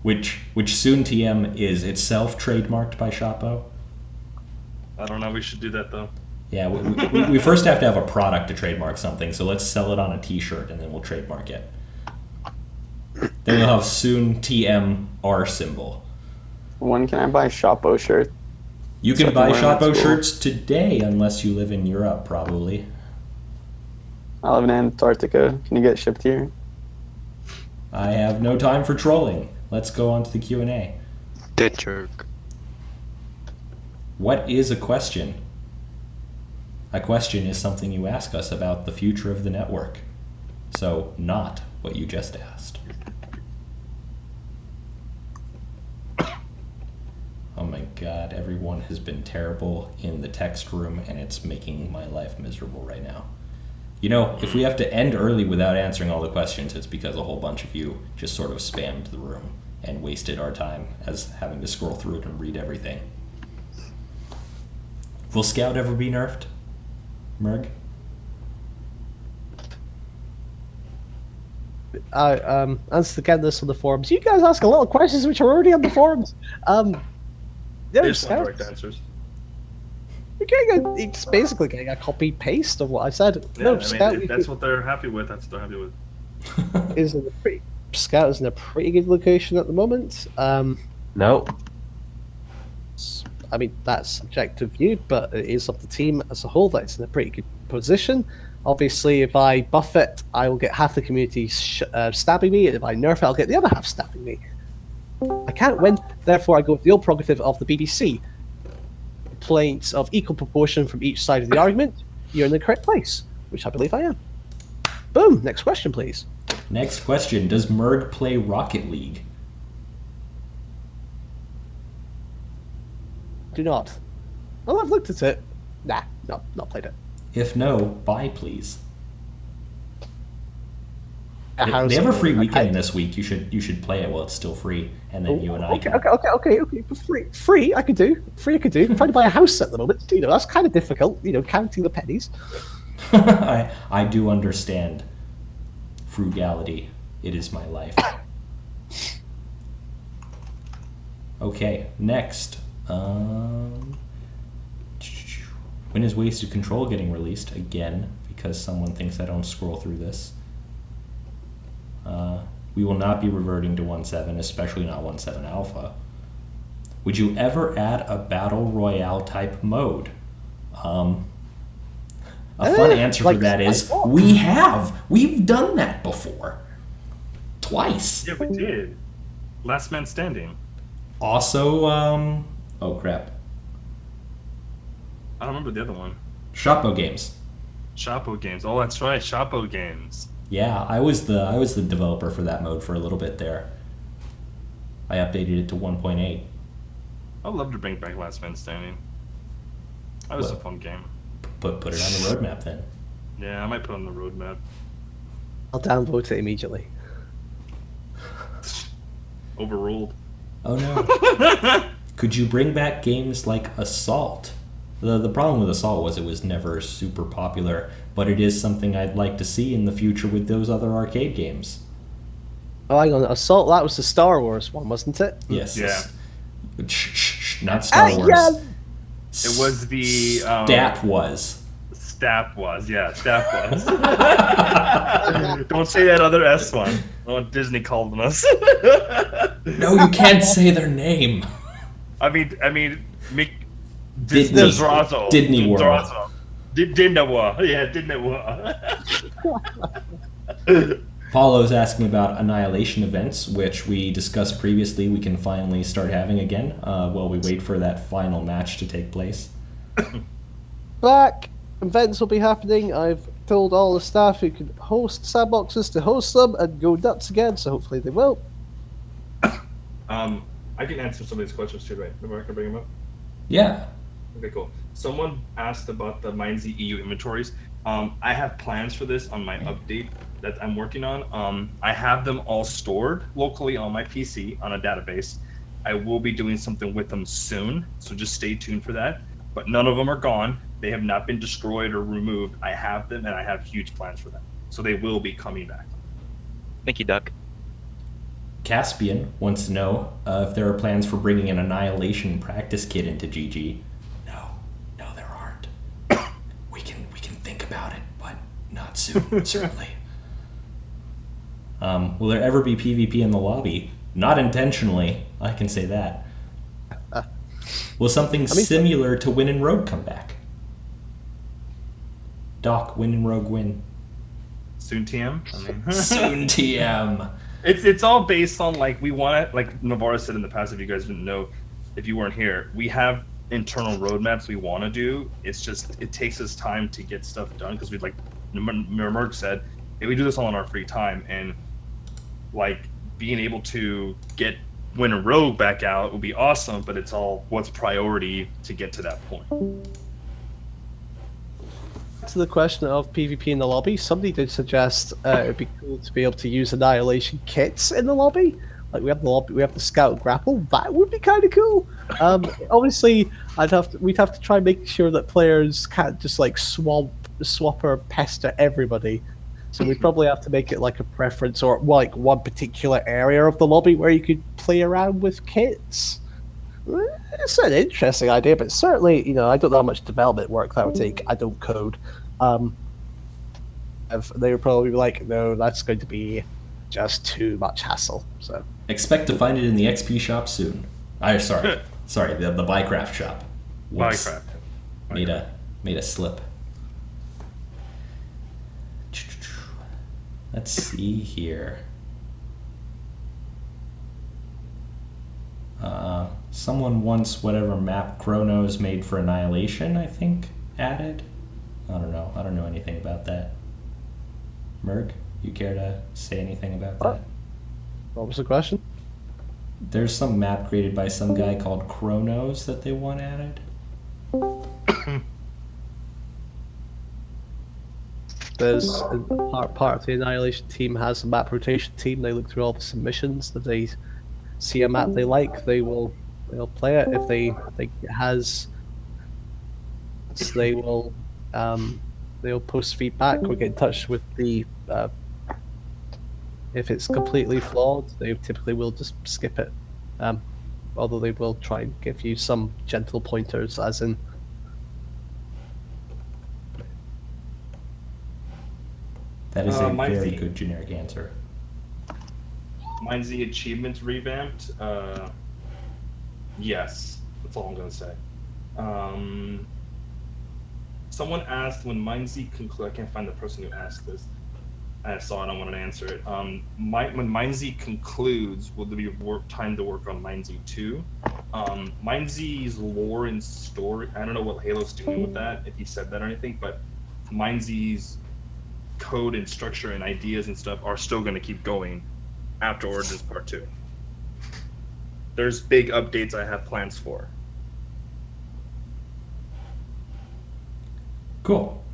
Which soon TM is itself trademarked by Shotbow?
I don't know. We should do that though.
Yeah, we first have to have a product to trademark something. So let's sell it on a T-shirt and then we'll trademark it. Then we'll have soon TM R symbol.
When can I buy a Shotbow shirt?
You can buy Shotbow shirts today, unless you live in Europe, probably.
I live in Antarctica. Can you get shipped here?
I have no time for trolling. Let's go on to the Q&A.
Dead jerk.
What is a question? A question is something you ask us about the future of the network. So, not what you just asked. Oh my god, everyone has been terrible in the text room and it's making my life miserable right now. You know, if we have to end early without answering all the questions, it's because a whole bunch of you just sort of spammed the room and wasted our time as having to scroll through it and read everything. Will Scout ever be nerfed? Murg?
Answer again this on the forums. You guys ask a lot of questions which are already on the forums.
There's some direct answers.
It's basically getting a copy paste of what I said.
Yeah,
No,
I
Scout,
mean, that's what they're happy with. That's what they're happy with.
Scout is in a pretty good location at the moment.
No.
I mean, that's subjective view, but it is of the team as a whole that it's in a pretty good position. Obviously, if I buff it, I will get half the community stabbing me, and if I nerf it, I'll get the other half stabbing me. I can't win, therefore I go with the old prerogative of the BBC. Complaints of equal proportion from each side of the argument, you're in the correct place, which I believe I am. Boom, next question, please.
Next question, does Murg play Rocket League?
Do not. Well, I've looked at it. Nah, not played it.
If no, buy please.
house.
They have a free weekend this week. You should play it while it's still free, and then you and I can.
Okay. Free, I could do. I'm trying to buy a house at the moment. That's kind of difficult. Counting the pennies.
I do understand frugality. It is my life. Okay, next. When is Wasted Control getting released? Again, because someone thinks I don't scroll through this. We will not be reverting to 1.7, especially not 1.7 alpha. Would you ever add a battle royale type mode? A fun answer for that is we have. We've done that before. Twice.
Yeah, we did. Last Man Standing.
Also, oh crap.
I don't remember the other one.
Shotbow games.
Shotbow games. Oh, that's right. Shotbow games.
Yeah, I was the developer for that mode for a little bit there. I updated it to 1.8.
I'd love to bring back Last Man Standing. That was a fun game.
Put it on the roadmap then.
Yeah, I might put it on the roadmap.
I'll downvote it immediately.
Overruled.
Oh no. Could you bring back games like Assault? The problem with Assault was it was never super popular, but it is something I'd like to see in the future with those other arcade games.
Oh, hang on. Assault, that was the Star Wars one, wasn't it?
Yes.
Yeah.
Not Star Wars.
Yeah.
It was the...
Stat was.
Stat was. Don't say that other S one. Oh, Disney called them us.
No, you can't say their name.
I mean,
Disney World.
Disney World. Yeah, Disney World.
Paulo's asking about Annihilation events, which we discussed previously. We can finally start having again while we wait for that final match to take place.
Back. Events will be happening. I've told all the staff who can host sandboxes to host them and go nuts again, so hopefully they will.
I can answer some of these questions too, right? Remember I can bring them up?
Yeah.
Okay, cool. Someone asked about the MineZ EU inventories. I have plans for this on my update that I'm working on. I have them all stored locally on my PC on a database. I will be doing something with them soon, so just stay tuned for that. But none of them are gone. They have not been destroyed or removed. I have them, and I have huge plans for them. So they will be coming back.
Thank you, Duck.
Caspian wants to know if there are plans for bringing an Annihilation practice kit into GG. No, there aren't. We can think about it, but not soon, certainly. Will there ever be PvP in the lobby? Not intentionally, I can say that. Will something similar to Win and Rogue come back? Doc, Win and Rogue win.
Soon TM?
Soon TM.
It's all based on, like, we want to, like Navarr said in the past, if you guys didn't know, if you weren't here, we have internal roadmaps we want to do. It's just, it takes us time to get stuff done, because we, like Merg said, hey, we do this all in our free time, and, like, being able to get Win and Rogue back out would be awesome, but it's all what's priority to get to that point.
To the question of PvP in the lobby, somebody did suggest it would be cool to be able to use Annihilation kits in the lobby. Like we have the Scout Grapple. That would be kind of cool. Obviously, we'd have to try and make sure that players can't just like swap or pester everybody. So we'd probably have to make it like a preference or like one particular area of the lobby where you could play around with kits. It's an interesting idea, but certainly, I don't know how much development work that would take. I don't code. They would probably be like, no, that's going to be just too much hassle. So
expect to find it in the XP shop soon. Sorry, the Bycraft shop. Whoops.
Bycraft.
Made a slip. Let's see here. Someone wants whatever map Chronos made for Annihilation, I think, added. I don't know. I don't know anything about that. Merg, you care to say anything about that?
What was the question?
There's some map created by some guy called Chronos that they want added.
There's part of the Annihilation team has a map rotation team. They look through all the submissions. If they see a map they like, they'll play it. If they think it has, they'll post feedback or get in touch with the. If it's completely flawed, they typically will just skip it. Although they will try and give you some gentle pointers, as in.
That is a very good generic answer.
MineZ achievements revamped? Yes. That's all I'm going to say. Someone asked when MineZ concludes... I can't find the person who asked this. I saw it, I wanted to answer it. When MineZ concludes, will there be time to work on MineZ 2? MineZ's lore and story... I don't know what Halo's doing with that, if he said that or anything, but MineZ's code and structure and ideas and stuff are still going to keep going after Origins Part 2. There's big updates I have plans for.
Cool.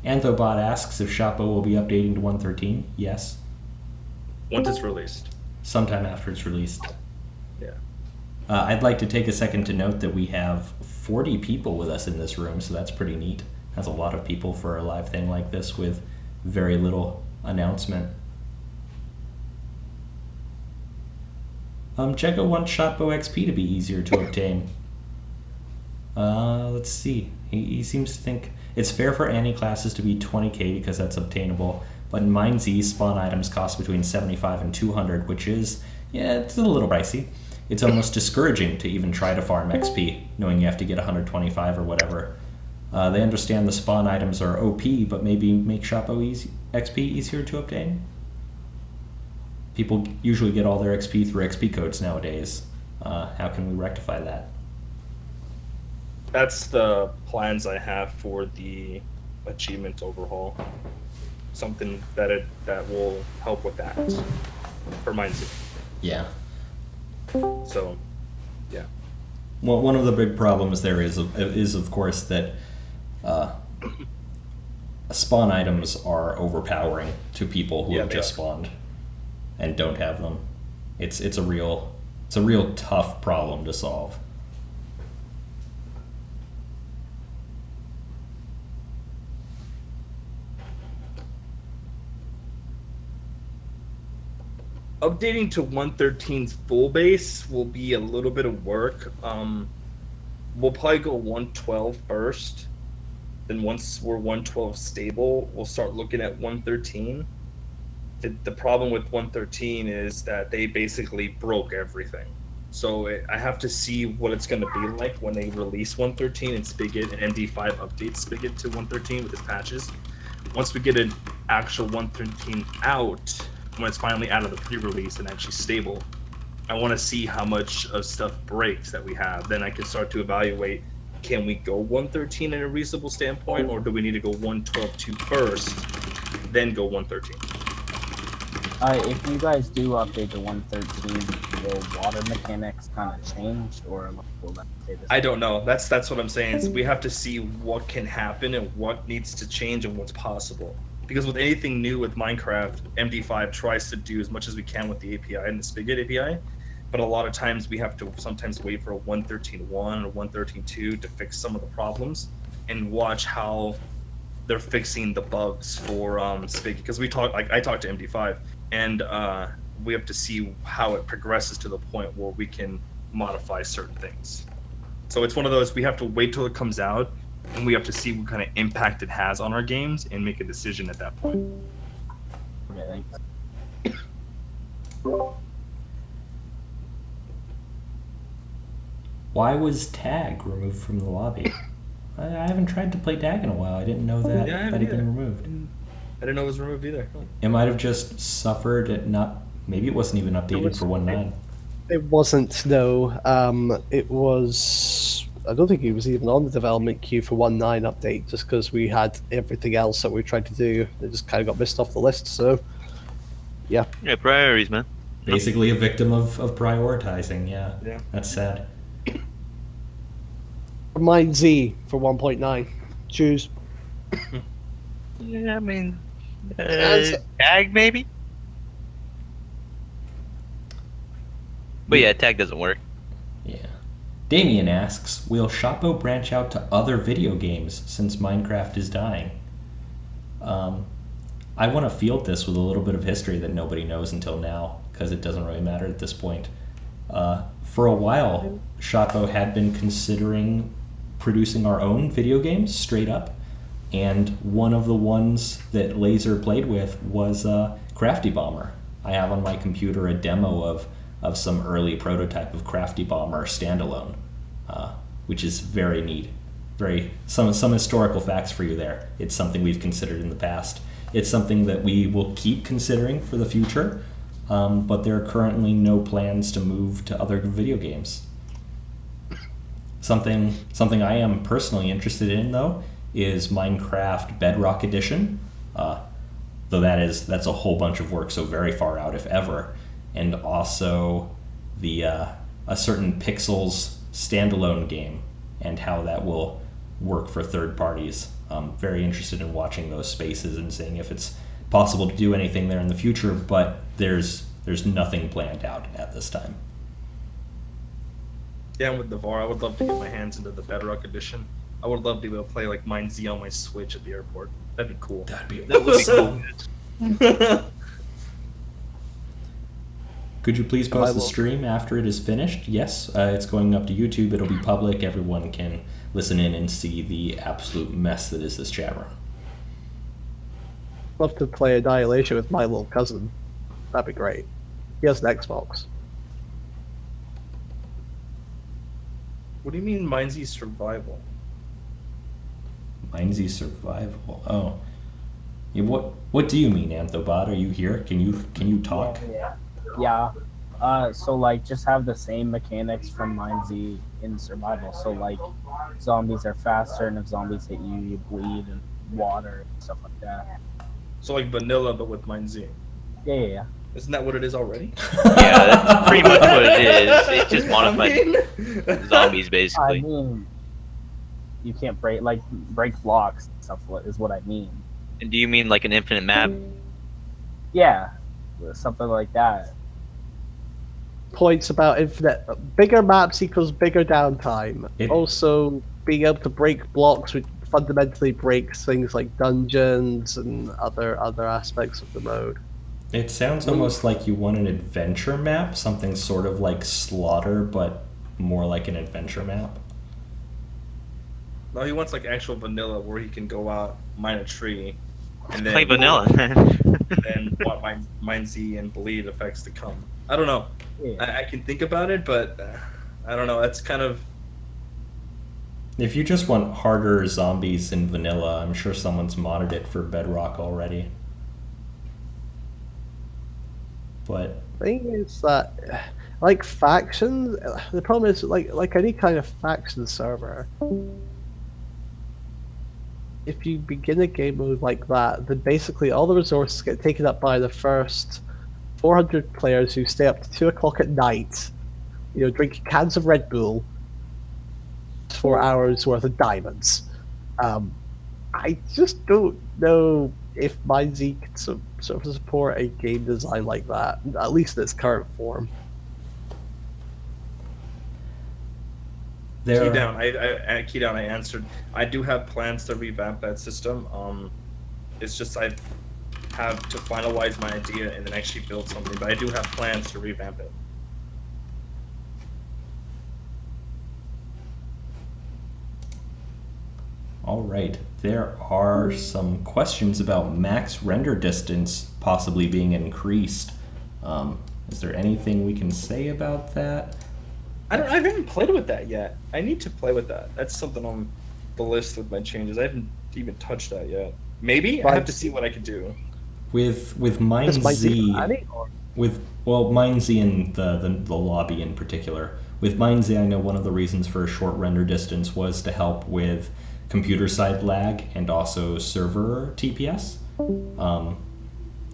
Anthobot asks if Shotbow will be updating to 1.13. Yes.
Once it's released.
Sometime after it's released.
Yeah.
I'd like to take a second to note that we have 40 people with us in this room, so that's pretty neat. That's a lot of people for a live thing like this with very little announcement. Checo wants Shotbow XP to be easier to obtain. Let's see. He seems to think it's fair for Annie classes to be 20k because that's obtainable, but in MineZ, spawn items cost between 75 and 200, which is, yeah, it's a little pricey. It's almost discouraging to even try to farm XP, knowing you have to get 125 or whatever. They understand the spawn items are OP, but maybe make Shotbow XP easier to obtain? People usually get all their XP through XP codes nowadays. How can we rectify that?
That's the plans I have for the achievement overhaul. Something that will help with that for MineZ.
Yeah.
So, yeah.
Well, one of the big problems there is of course that spawn items are overpowering to people who have just spawned and don't have them. It's a real tough problem to solve.
Updating to 113's full base will be a little bit of work. We'll probably go 112 first. Then once we're 112 stable, we'll start looking at 113. The problem with 113 is that they basically broke everything. So I have to see what it's going to be like when they release 113 and Spigot and MD5 updates Spigot to 113 with its patches. Once we get an actual 113 out, when it's finally out of the pre-release and actually stable, I want to see how much of stuff breaks that we have. Then I can start to evaluate, can we go 113 in a reasonable standpoint, or do we need to go 112-2 first, then go 113?
If you guys do update to 113, will water mechanics kind of change, or will that stay the same?
I don't know. That's what I'm saying. Is we have to see what can happen and what needs to change and what's possible. Because with anything new with Minecraft, MD5 tries to do as much as we can with the API and the Spigot API, but a lot of times we have to sometimes wait for a 113.1 or 113.2 to fix some of the problems and watch how they're fixing the bugs for Spigot. Because I talked to MD5, and we have to see how it progresses to the point where we can modify certain things. So it's one of those, we have to wait till it comes out, and we have to see what kind of impact it has on our games and make a decision at that point.
Okay, thanks.
Why was Tag removed from the lobby? I haven't tried to play Tag in a while. I didn't know that that had been removed.
I didn't know it was removed either.
It might have just suffered at not. Maybe it wasn't even updated for 1.9.
It wasn't. No. It was. I don't think he was even on the development queue for 1.9 update, just because we had everything else that we tried to do. It just kind of got missed off the list. So, yeah.
Yeah, priorities, man.
Basically a victim of prioritizing. Yeah. That's sad.
MineZ for 1.9. Choose.
Yeah, I mean, tag maybe. But yeah, tag doesn't work.
Yeah. Damien asks, will Shotbow branch out to other video games since Minecraft is dying? I want to field this with a little bit of history that nobody knows until now, because it doesn't really matter at this point. For a while, Shotbow had been considering producing our own video games straight up, and one of the ones that Laser played with was Crafty Bomber. I have on my computer a demo of some early prototype of Crafty Bomber standalone, which is very neat. Some historical facts for you there. It's something we've considered in the past. It's something that we will keep considering for the future, but there are currently no plans to move to other video games. Something I am personally interested in, though, is Minecraft Bedrock Edition, though that's a whole bunch of work, so very far out if ever, and also the a certain Pixels standalone game and how that will work for third parties. I'm very interested in watching those spaces and seeing if it's possible to do anything there in the future, but there's nothing planned out at this time.
Yeah, and with Navarr, I would love to get my hands into the Bedrock Edition. I would love to be able to play like MineZ on my Switch at the airport. That'd be cool.
That
would be cool.
Could you please post the stream after it is finished? Yes, it's going up to YouTube. It'll be public. Everyone can listen in and see the absolute mess that is this chat room.
Love to play Annihilation with my little cousin. That'd be great. He has an Xbox.
What do you mean MineZ Survival?
MineZ Survival. Oh, yeah, what do you mean, Anthobot? Are you here? Can you talk?
Yeah. So like just have the same mechanics from MineZ in survival. So like zombies are faster, and if zombies hit you, you bleed and water and stuff like that.
So like vanilla, but with MineZ.
Yeah.
Isn't that what it is already?
Yeah, that's pretty much what it is. It's just modified zombies, basically.
I mean, you can't break blocks and stuff. Is what I mean.
And do you mean like an infinite map?
Yeah, something like that.
Points about infinite bigger maps equals bigger downtime. Also, being able to break blocks, which fundamentally breaks things like dungeons and other aspects of the mode.
It sounds almost like you want an adventure map, something sort of like Slaughter, but more like an adventure map.
No, he wants like actual vanilla where he can go out, mine a tree, and then
play vanilla.
and want MineZ and bleed effects to come. I don't know.
Yeah.
I can think about it, but I don't know. That's kind of.
If you just want harder zombies in vanilla, I'm sure someone's modded it for Bedrock already. But
the thing is that, like factions, the problem is like any kind of faction server. If you begin a game mode like that, then basically all the resources get taken up by the first 400 players who stay up to 2 o'clock at night, drinking cans of Red Bull, 4 hours worth of diamonds. I just don't know if MineZ can sort of support a game design like that, at least in its current form.
Keydown, I answered. I do have plans to revamp that system. It's just I have to finalize my idea and then actually build something. But I do have plans to revamp it.
all right, there are some questions about max render distance possibly being increased. Is there anything we can say about that?
I haven't played with that yet. I need to play with that. That's something on the list with my changes. I haven't even touched that yet. Maybe I have to see what I can do.
With MineZ, MineZ and the lobby in particular. With MineZ, I know one of the reasons for a short render distance was to help with computer side lag and also server TPS.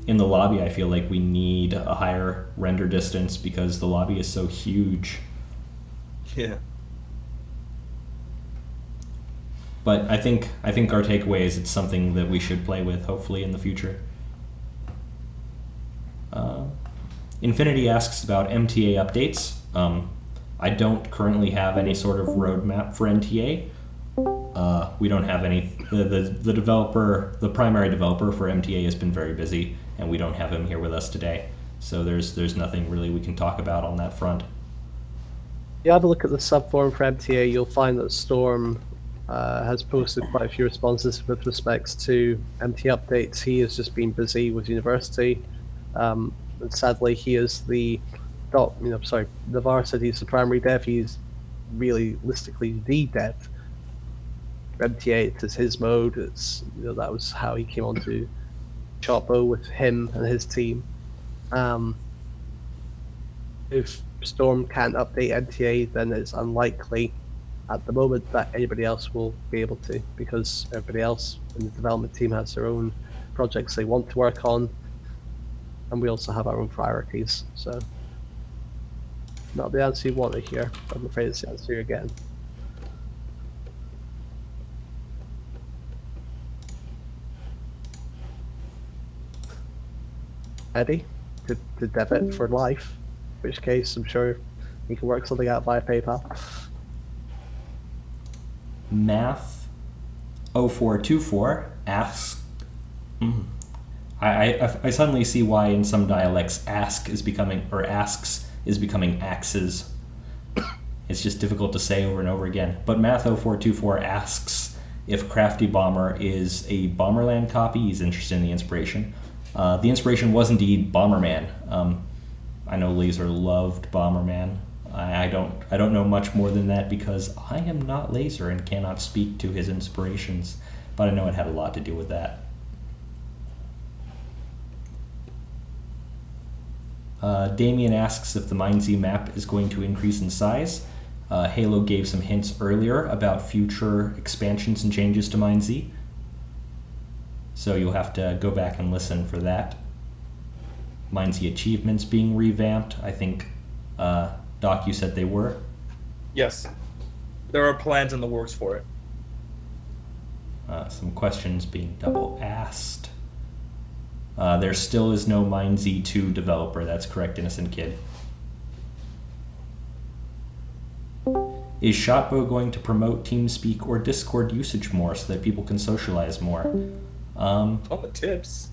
In the lobby, I feel like we need a higher render distance because the lobby is so huge.
Yeah.
But I think our takeaway is it's something that we should play with, hopefully, in the future. Infinity asks about MTA updates. I don't currently have any sort of roadmap for MTA. We don't have any. The developer, the primary developer for MTA, has been very busy, and we don't have him here with us today. So there's nothing really we can talk about on that front.
You have a look at the subforum for MTA, you'll find that Storm has posted quite a few responses with respects to MTA updates. He has just been busy with university. And sadly, he is Navarr said he's the primary dev. He's realistically the dev. MTA is his mode. It's that was how he came onto Shotbow with him and his team. If Storm can't update MTA, then it's unlikely at the moment that anybody else will be able to, because everybody else in the development team has their own projects they want to work on, and we also have our own priorities. So, not the answer you want to hear. I'm afraid it's the answer you're getting. Eddie, to dev it for life, in which case I'm sure you can work something out via PayPal.
Math 0424 asks, I suddenly see why in some dialects asks is becoming axes. It's just difficult to say over and over again. But Math 0424 asks if Crafty Bomber is a Bomberland copy. He's interested in the inspiration. The inspiration was indeed Bomberman. I know Laser loved Bomberman. I don't know much more than that because I am not Laser and cannot speak to his inspirations, but I know it had a lot to do with that. Damien asks if the MineZ map is going to increase in size. Halo gave some hints earlier about future expansions and changes to MineZ, so you'll have to go back and listen for that. MineZ achievements being revamped. I think, Doc, you said they were?
Yes. There are plans in the works for it.
Some questions being double asked. There still is no MineZ 2 developer. That's correct, Innocent Kid. Is Shotbow going to promote TeamSpeak or Discord usage more so that people can socialize more?
On the tips.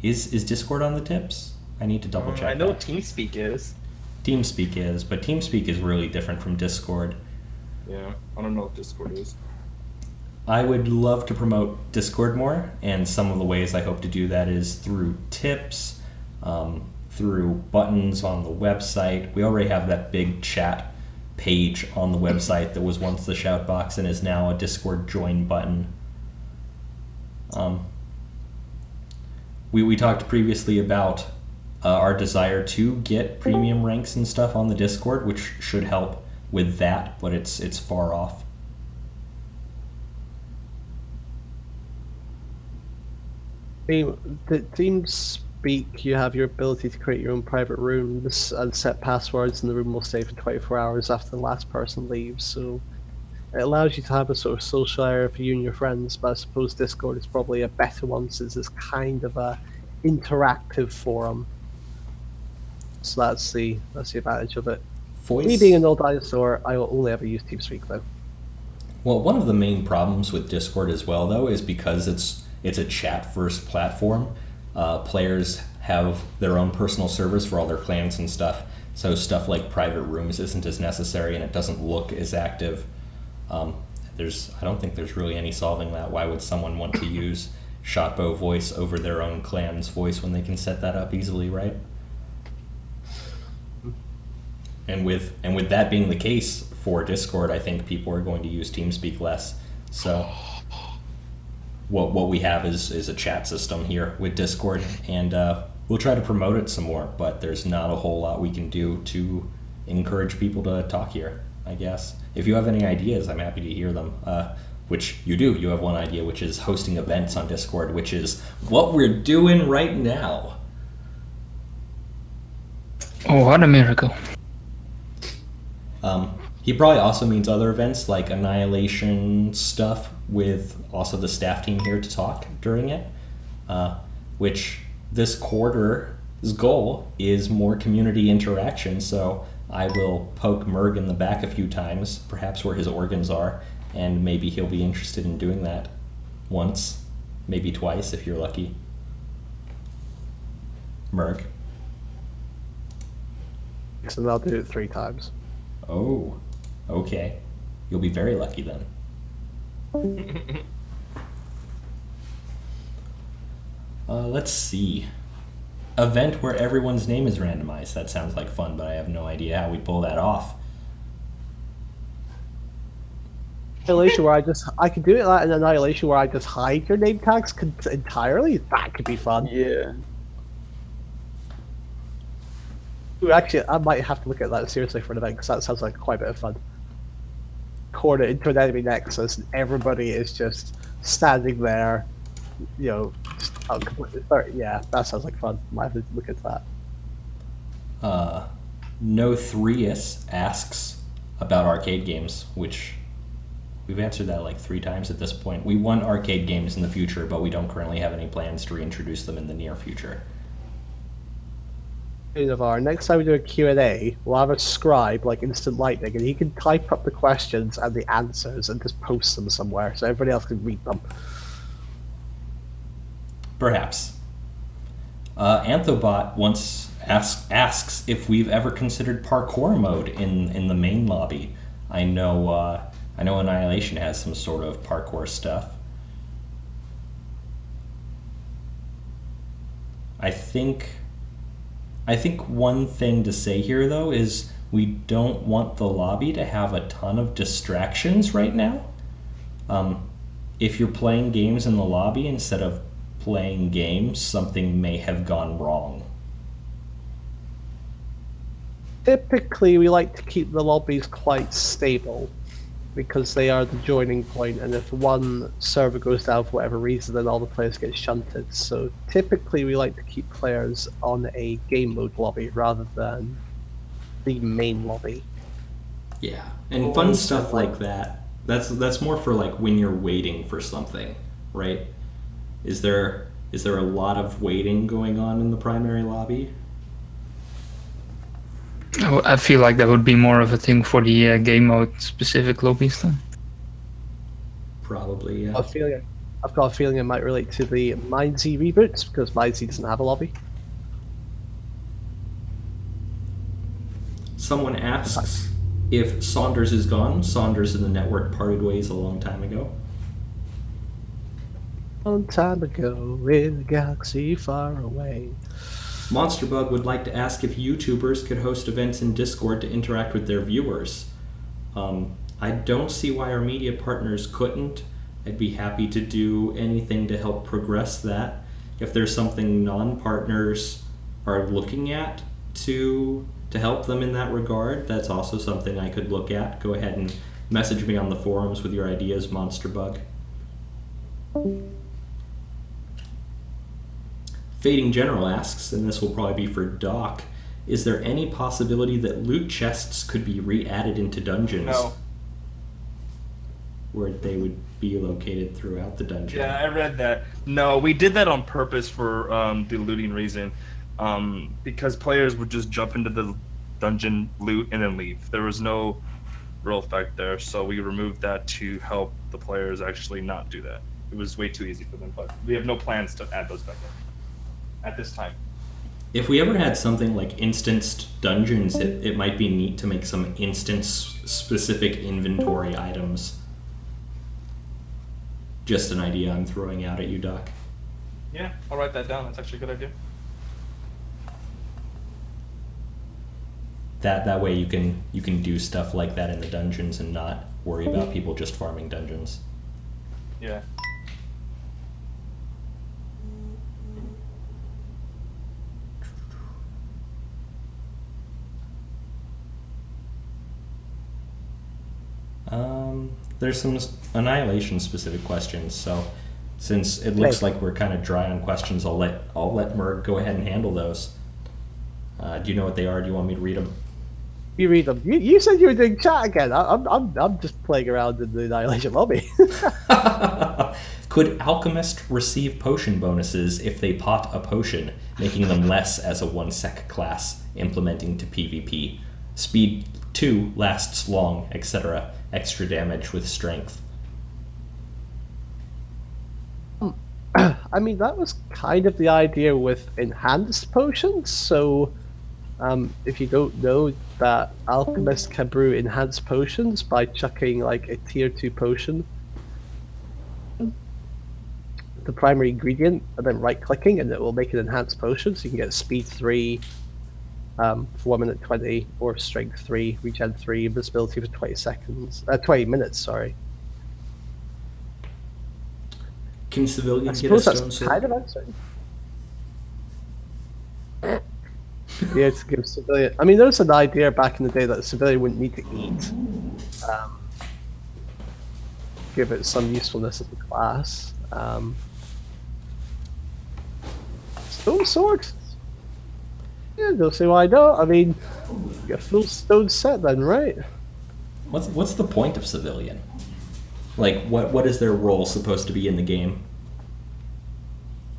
Is Discord on the tips? I need to double check.
I know TeamSpeak is.
TeamSpeak is, but TeamSpeak is really different from Discord.
Yeah, I don't know if Discord is.
I would love to promote Discord more, and some of the ways I hope to do that is through tips, through buttons on the website. We already have that big chat page on the website that was once the shout box and is now a Discord join button. We talked previously about our desire to get premium ranks and stuff on the Discord, which should help with that, but it's far off.
The TeamSpeak, you have your ability to create your own private rooms and set passwords, and the room will stay for 24 hours after the last person leaves. So it allows you to have a sort of social area for you and your friends, but I suppose Discord is probably a better one since it's kind of a interactive forum. So that's the advantage of it.
Voice.
Me being an old dinosaur, I will only ever use TeamSpeak though.
Well, one of the main problems with Discord as well, though, is because it's a chat-first platform. Players have their own personal servers for all their clans and stuff, so stuff like private rooms isn't as necessary and it doesn't look as active. I don't think there's really any solving that. Why would someone want to use Shotbow voice over their own clan's voice when they can set that up easily, right? And with that being the case for Discord, I think people are going to use TeamSpeak less. So what we have is a chat system here with Discord, and we'll try to promote it some more, but there's not a whole lot we can do to encourage people to talk here, I guess. If you have any ideas, I'm happy to hear them, which you do. You have one idea, which is hosting events on Discord, which is what we're doing right now.
Oh, what a miracle.
He probably also means other events like Annihilation stuff with also the staff team here to talk during it, which this quarter's goal is more community interaction, so I will poke Murg in the back a few times, perhaps where his organs are, and maybe he'll be interested in doing that once, maybe twice if you're lucky. Murg.
So then I'll do it 3 times.
Oh, okay. You'll be very lucky then. Let's see. Event where everyone's name is randomized. That sounds like fun, but I have no idea how we pull that off.
Annihilation where I could do it like an Annihilation where I just hide your name tags entirely. That could be fun.
Yeah.
Ooh, actually, I might have to look at that seriously for an event because that sounds like quite a bit of fun. Corner into an enemy nexus, and everybody is just standing there, you know. Yeah, that sounds like fun. Might have to look at that.
No3us asks about arcade games, which we've answered that like 3 times at this point. We want arcade games in the future, but we don't currently have any plans to reintroduce them in the near future.
Navarr, next time we do a Q&A, we'll have a scribe like Instant Lightning, and he can type up the questions and the answers and just post them somewhere so everybody else can read them.
Perhaps. Anthobot once asks if we've ever considered parkour mode in the main lobby. I know Annihilation has some sort of parkour stuff. I think one thing to say here, though, is we don't want the lobby to have a ton of distractions right now. If you're playing games in the lobby instead of playing games, something may have gone wrong.
Typically, we like to keep the lobbies quite stable because they are the joining point, and if one server goes down for whatever reason, then all the players get shunted. So typically we like to keep players on a game mode lobby rather than the main lobby.
Yeah, and fun stuff like that. That's more for like when you're waiting for something, right? Is there a lot of waiting going on in the primary lobby?
Oh, I feel like that would be more of a thing for the game mode specific lobbies then.
Probably, yeah.
I've got a feeling it might relate to the MineZ reboots because MineZ doesn't have a lobby.
Someone asks if Saunders is gone. Saunders and the network parted ways a long time ago.
Long time ago in a galaxy far away.
Monsterbug would like to ask if YouTubers could host events in Discord to interact with their viewers. I don't see why our media partners couldn't. I'd be happy to do anything to help progress that. If there's something non-partners are looking at to help them in that regard, that's also something I could look at. Go ahead and message me on the forums with your ideas, Monsterbug. Fading General asks, and this will probably be for Doc, is there any possibility that loot chests could be re-added into dungeons?
No.
Where they would be located throughout the dungeon?
Yeah, I read that. No, we did that on purpose for the looting reason. Because players would just jump into the dungeon, loot, and then leave. There was no real effect there, so we removed that to help the players actually not do that. It was way too easy for them, but we have no plans to add those back in at this time.
If we ever had something like instanced dungeons, it might be neat to make some instance-specific inventory items. Just an idea I'm throwing out at you, Doc.
Yeah, I'll write that down. That's actually a good idea.
That way you can do stuff like that in the dungeons and not worry about people just farming dungeons.
Yeah.
There's some Annihilation specific questions, so since it looks like we're kind of dry on questions, I'll let Murg go ahead and handle those. Do you know what they are? Do you want me to read them?
You read them. You said you were doing chat again. I'm just playing around in the Annihilation lobby.
Could Alchemist receive potion bonuses if they pot a potion, making them less as a 1-sec class, implementing to PvP? Speed 2 lasts long, etc. Extra damage with strength.
I mean, that was kind of the idea with enhanced potions. So, if you don't know that Alchemist can brew enhanced potions by chucking like a tier 2 potion, the primary ingredient, and then right-clicking, and it will make an enhanced potion. So you can get speed 3 for 1 minute 20, or strength 3, regen 3, invisibility for 20 minutes. Sorry.
Can civilians get a stone sword?
Kind of answering. Yeah, to give civilian. I mean, there was an idea back in the day that a civilian wouldn't need to eat. Give it some usefulness of the class. Stone sword? Yeah, don't see why not. I mean, you get a full stone set then, right?
What's the point of civilian? Like, what is their role supposed to be in the game?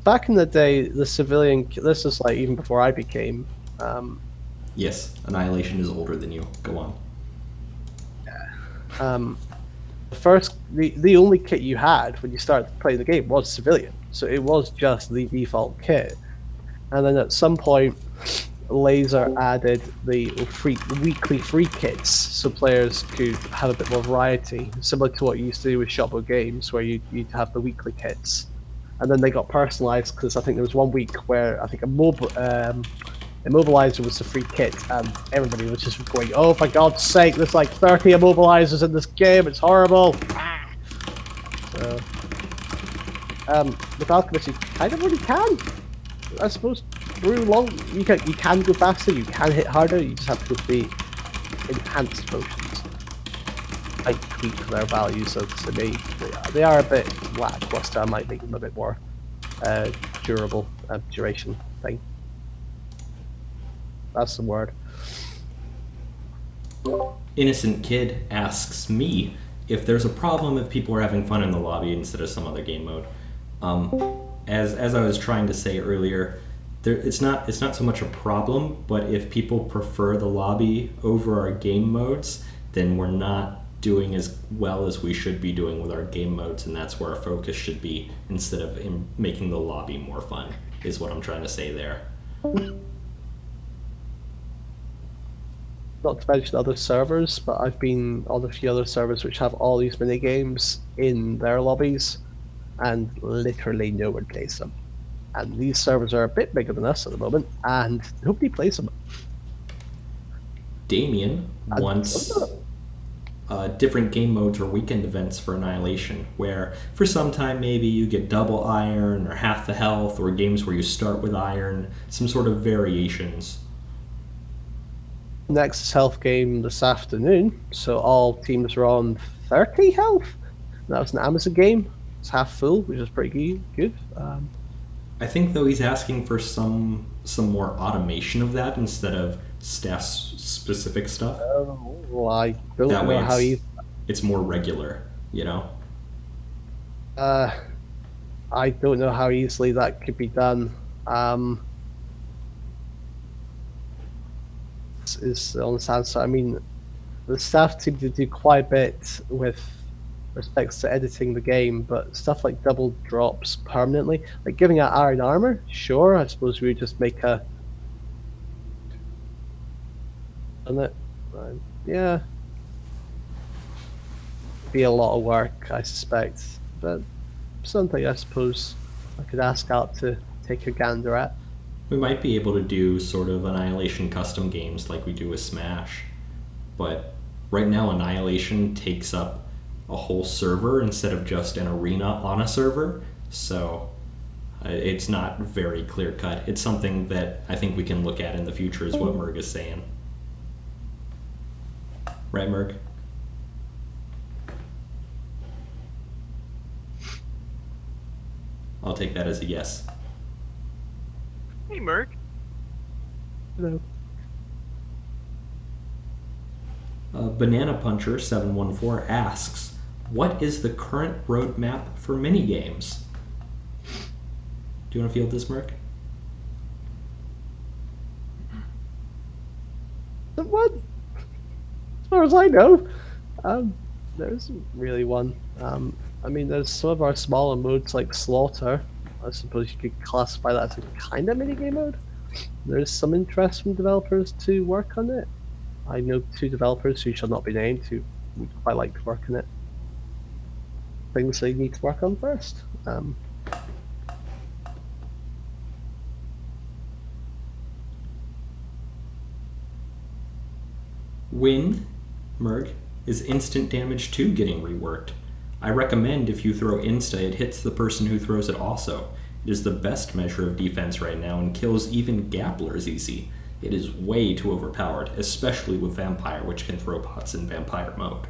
Back in the day, the civilian. This is like even before I became.
Yes, Annihilation is older than you. Go on.
The only kit you had when you started playing the game was civilian, so it was just the default kit. And then at some point, Laser added the weekly free kits, so players could have a bit more variety, similar to what you used to do with Shotbow games, where you'd have the weekly kits. And then they got personalized, because I think there was one week where I think Immobilizer was the free kit, and everybody was just going, "Oh, for God's sake, there's like 30 Immobilizers in this game, it's horrible!" So, with Alchemist, you kind of really can. I suppose brew long. You can go faster. You can hit harder. You just have to go for the enhanced potions. I tweak their values, so to me, they are a bit lackluster. I might make them a bit more durable, duration thing. That's the word.
Innocent Kid asks me if there's a problem if people are having fun in the lobby instead of some other game mode. As I was trying to say earlier, it's not so much a problem, but if people prefer the lobby over our game modes, then we're not doing as well as we should be doing with our game modes, and that's where our focus should be instead of making the lobby more fun, is what I'm trying to say there.
Not to mention other servers, but I've been on a few other servers which have all these mini games in their lobbies, and literally no one plays them. And these servers are a bit bigger than us at the moment, and nobody plays them.
Damien wants different game modes or weekend events for Annihilation, where for some time maybe you get double iron or half the health, or games where you start with iron, some sort of variations.
Nexus health game this afternoon, so all teams were on 30 health. That was an Amazon game. It's half full, which is pretty good.
I think though he's asking for some more automation of that instead of staff-specific stuff.
Well, I don't know how
it's more regular, you know?
I don't know how easily that could be done. Is the honest answer. I mean, the staff seem to do quite a bit with respects to editing the game, but stuff like double drops permanently, like giving out iron armor, sure, I suppose we would just make a... yeah. Be a lot of work, I suspect, but something I suppose I could ask out to take a gander at.
We might be able to do sort of Annihilation custom games like we do with Smash, but right now Annihilation takes up a whole server instead of just an arena on a server, so it's not very clear-cut. It's something that I think we can look at in the future, is what Murg is saying. Right, Murg? I'll take that as a yes.
Hey, Murg.
Hello.
Banana Puncher 714 asks, what is the current roadmap for minigames? Do you want to field this, Merc?
What? As far as I know, there isn't really one. I mean, there's some of our smaller modes like Slaughter. I suppose you could classify that as a kind of minigame mode. There's some interest from developers to work on it. I know 2 developers who shall not be named who would quite like to work on it. Things they need to work on first.
When, Merg, is instant damage 2 getting reworked? I recommend if you throw insta, it hits the person who throws it also. It is the best measure of defense right now and kills even Gapplers easy. It is way too overpowered, especially with Vampire, which can throw pots in Vampire mode.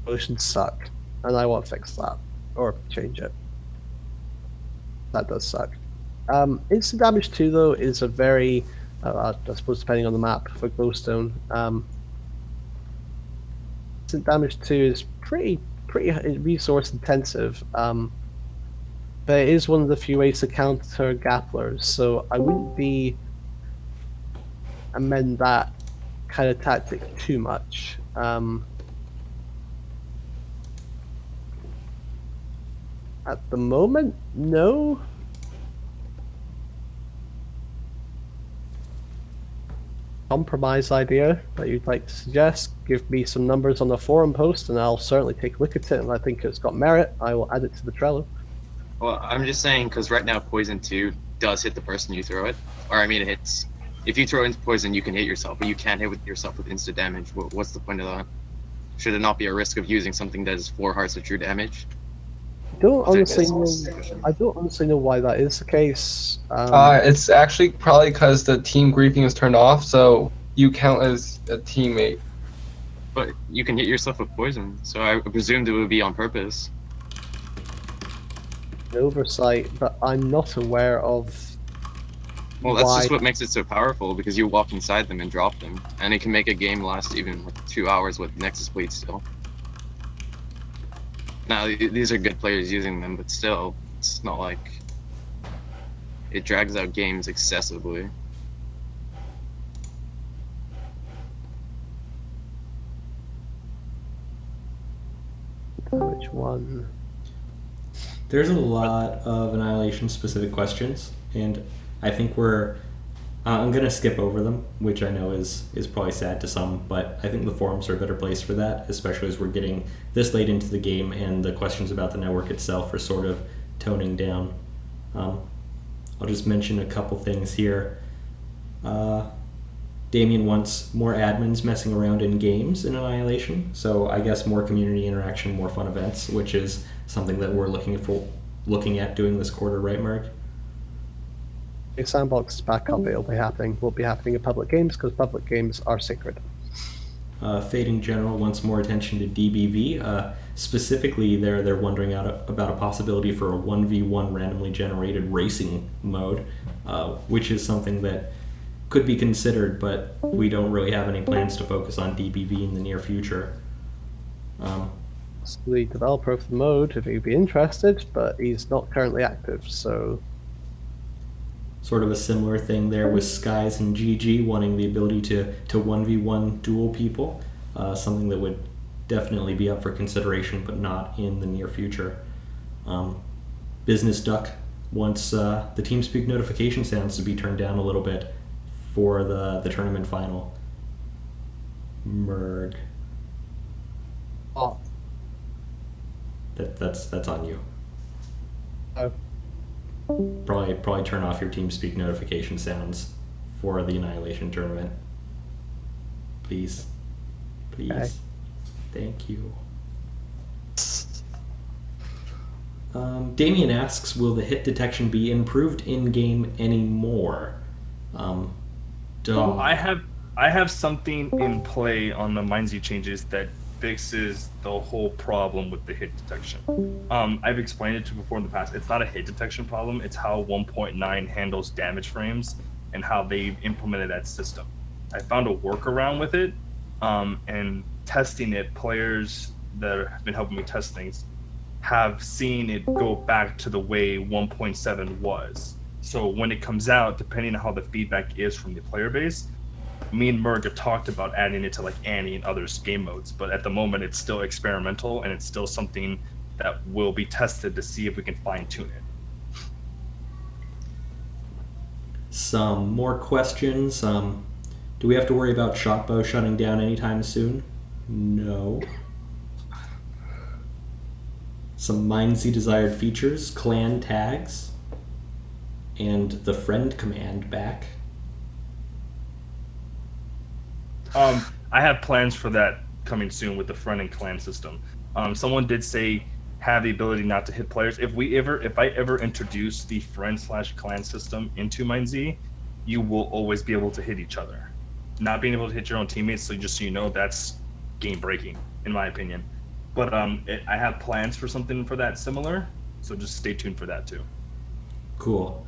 Motions suck, and I want to fix that, or change it. That does suck. Instant damage 2, though, is a very, I suppose depending on the map for Glowstone, instant damage 2 is pretty resource intensive, but it is one of the few ways to counter Gapplers, so I wouldn't amend that kind of tactic too much. At the moment, no. Compromise idea that you'd like to suggest, give me some numbers on the forum post and I'll certainly take a look at it, and I think it's got merit. I will add it to the Trello.
Well, I'm just saying, because right now Poison 2 does hit the person you throw it. Or, I mean, it hits. If you throw into Poison, you can hit yourself, but you can't hit yourself with instant damage. What's the point of that? Should it not be a risk of using something that is 4 hearts of true damage?
I don't honestly know why that is the case.
It's actually probably because the team griefing is turned off, so you count as a teammate.
But you can hit yourself with poison, so I presumed it would be on purpose.
Oversight, but I'm not aware of.
Well, that's just what makes it so powerful, because you walk inside them and drop them, and it can make a game last even like 2 hours with Nexus Bleed still. Now, these are good players using them, but still, it's not like it drags out games excessively.
Which one?
There's a lot of Annihilation specific questions, and I think I'm going to skip over them, which I know is probably sad to some, but I think the forums are a better place for that, especially as we're getting this late into the game and the questions about the network itself are sort of toning down. I'll just mention a couple things here. Damien wants more admins messing around in games in Annihilation, so I guess more community interaction, more fun events, which is something that we're looking at doing this quarter, right, Mark?
If Sandbox is back up, it'll be happening. Will be happening in public games because public games are sacred.
Fading General wants more attention to DBV. Specifically, they're wondering about a possibility for a 1v1 randomly generated racing mode, which is something that could be considered, but we don't really have any plans to focus on DBV in the near future.
The developer of the mode, if he'd be interested, but he's not currently active, so...
Sort of a similar thing there with Skies and GG wanting the ability to 1v1 duel people, something that would definitely be up for consideration, but not in the near future. Business Duck wants the TeamSpeak notification sounds to be turned down a little bit for the tournament final. Merg.
Oh.
That's on you.
Oh.
Probably turn off your TeamSpeak notification sounds for the Annihilation tournament. Please. Okay. Thank you. Damien asks, will the hit detection be improved in-game anymore?
I have something in play on the MineZ changes that fixes the whole problem with the hit detection. I've explained it to you before in the past. It's not a hit detection problem. It's how 1.9 handles damage frames and how they've implemented that system. I found a workaround with it, and testing it, players that have been helping me test things have seen it go back to the way 1.7 was. So when it comes out, depending on how the feedback is from the player base, me and Murg have talked about adding it to like Annie and other game modes, but at the moment it's still experimental and it's still something that will be tested to see if we can fine tune it.
Some more questions. Do we have to worry about Shockbow shutting down anytime soon? No. Some MineZ desired features, clan tags, and the friend command back.
I have plans for that coming soon with the friend and clan system. Someone did say have the ability not to hit players. If I ever introduce the friend/clan system into MineZ, you will always be able to hit each other. Not being able to hit your own teammates, so just so you know, that's game breaking, in my opinion. But I have plans for something for that similar, so just stay tuned for that too.
Cool.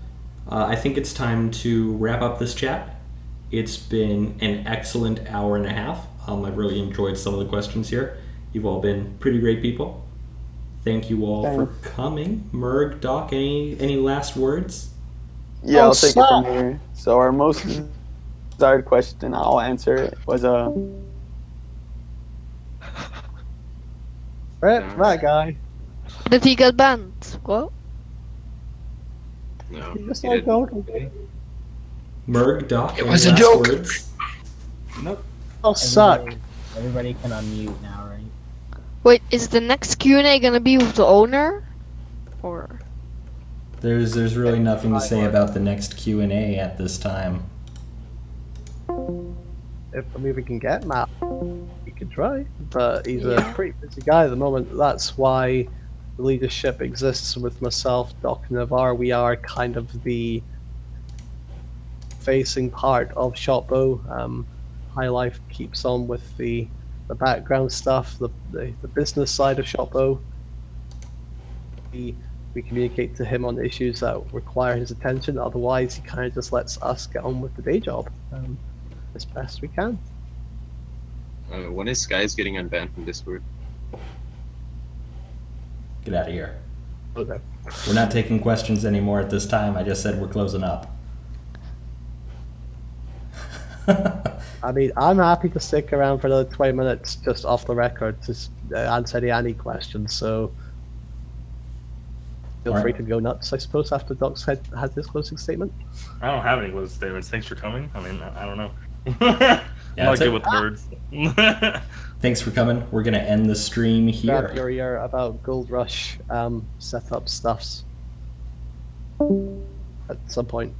I think it's time to wrap up this chat. It's been an excellent hour and a half. I've really enjoyed some of the questions here. You've all been pretty great people. Thank you all for coming. Murg, Doc, any last words?
Yeah, I'll take it from here. So our most desired question, I'll answer it, was
that guy.
Did he get banned? What?
No.
He just like
Murg, Doc,
it was a joke.
Words?
Nope.
I'll suck.
Everybody can unmute now, right?
Wait, is the next Q&A gonna be with the owner? Or?
There's really nothing to say about the next Q&A at this time.
If we can get Matt, we could try. But he's a pretty busy guy at the moment. That's why the leadership exists with myself, Doc, and Navarr. We are kind of the facing part of Shotbow. High Life keeps on with the background stuff, the business side of Shotbow. We communicate to him on issues that require his attention. Otherwise, he kind of just lets us get on with the day job as best we can.
When is Skies getting unbanned from Discord?
Get out of here.
Okay.
We're not taking questions anymore at this time. I just said we're closing up.
I mean, I'm happy to stick around for another 20 minutes just off the record to answer any questions, so feel free to go nuts, I suppose, after Doc's had his closing statement.
I don't have any closing statements. Thanks for coming. I mean, I don't know. I'm not good with words.
Thanks for coming. We're going to end the stream here.
Grab your about Gold Rush setup stuffs at some point.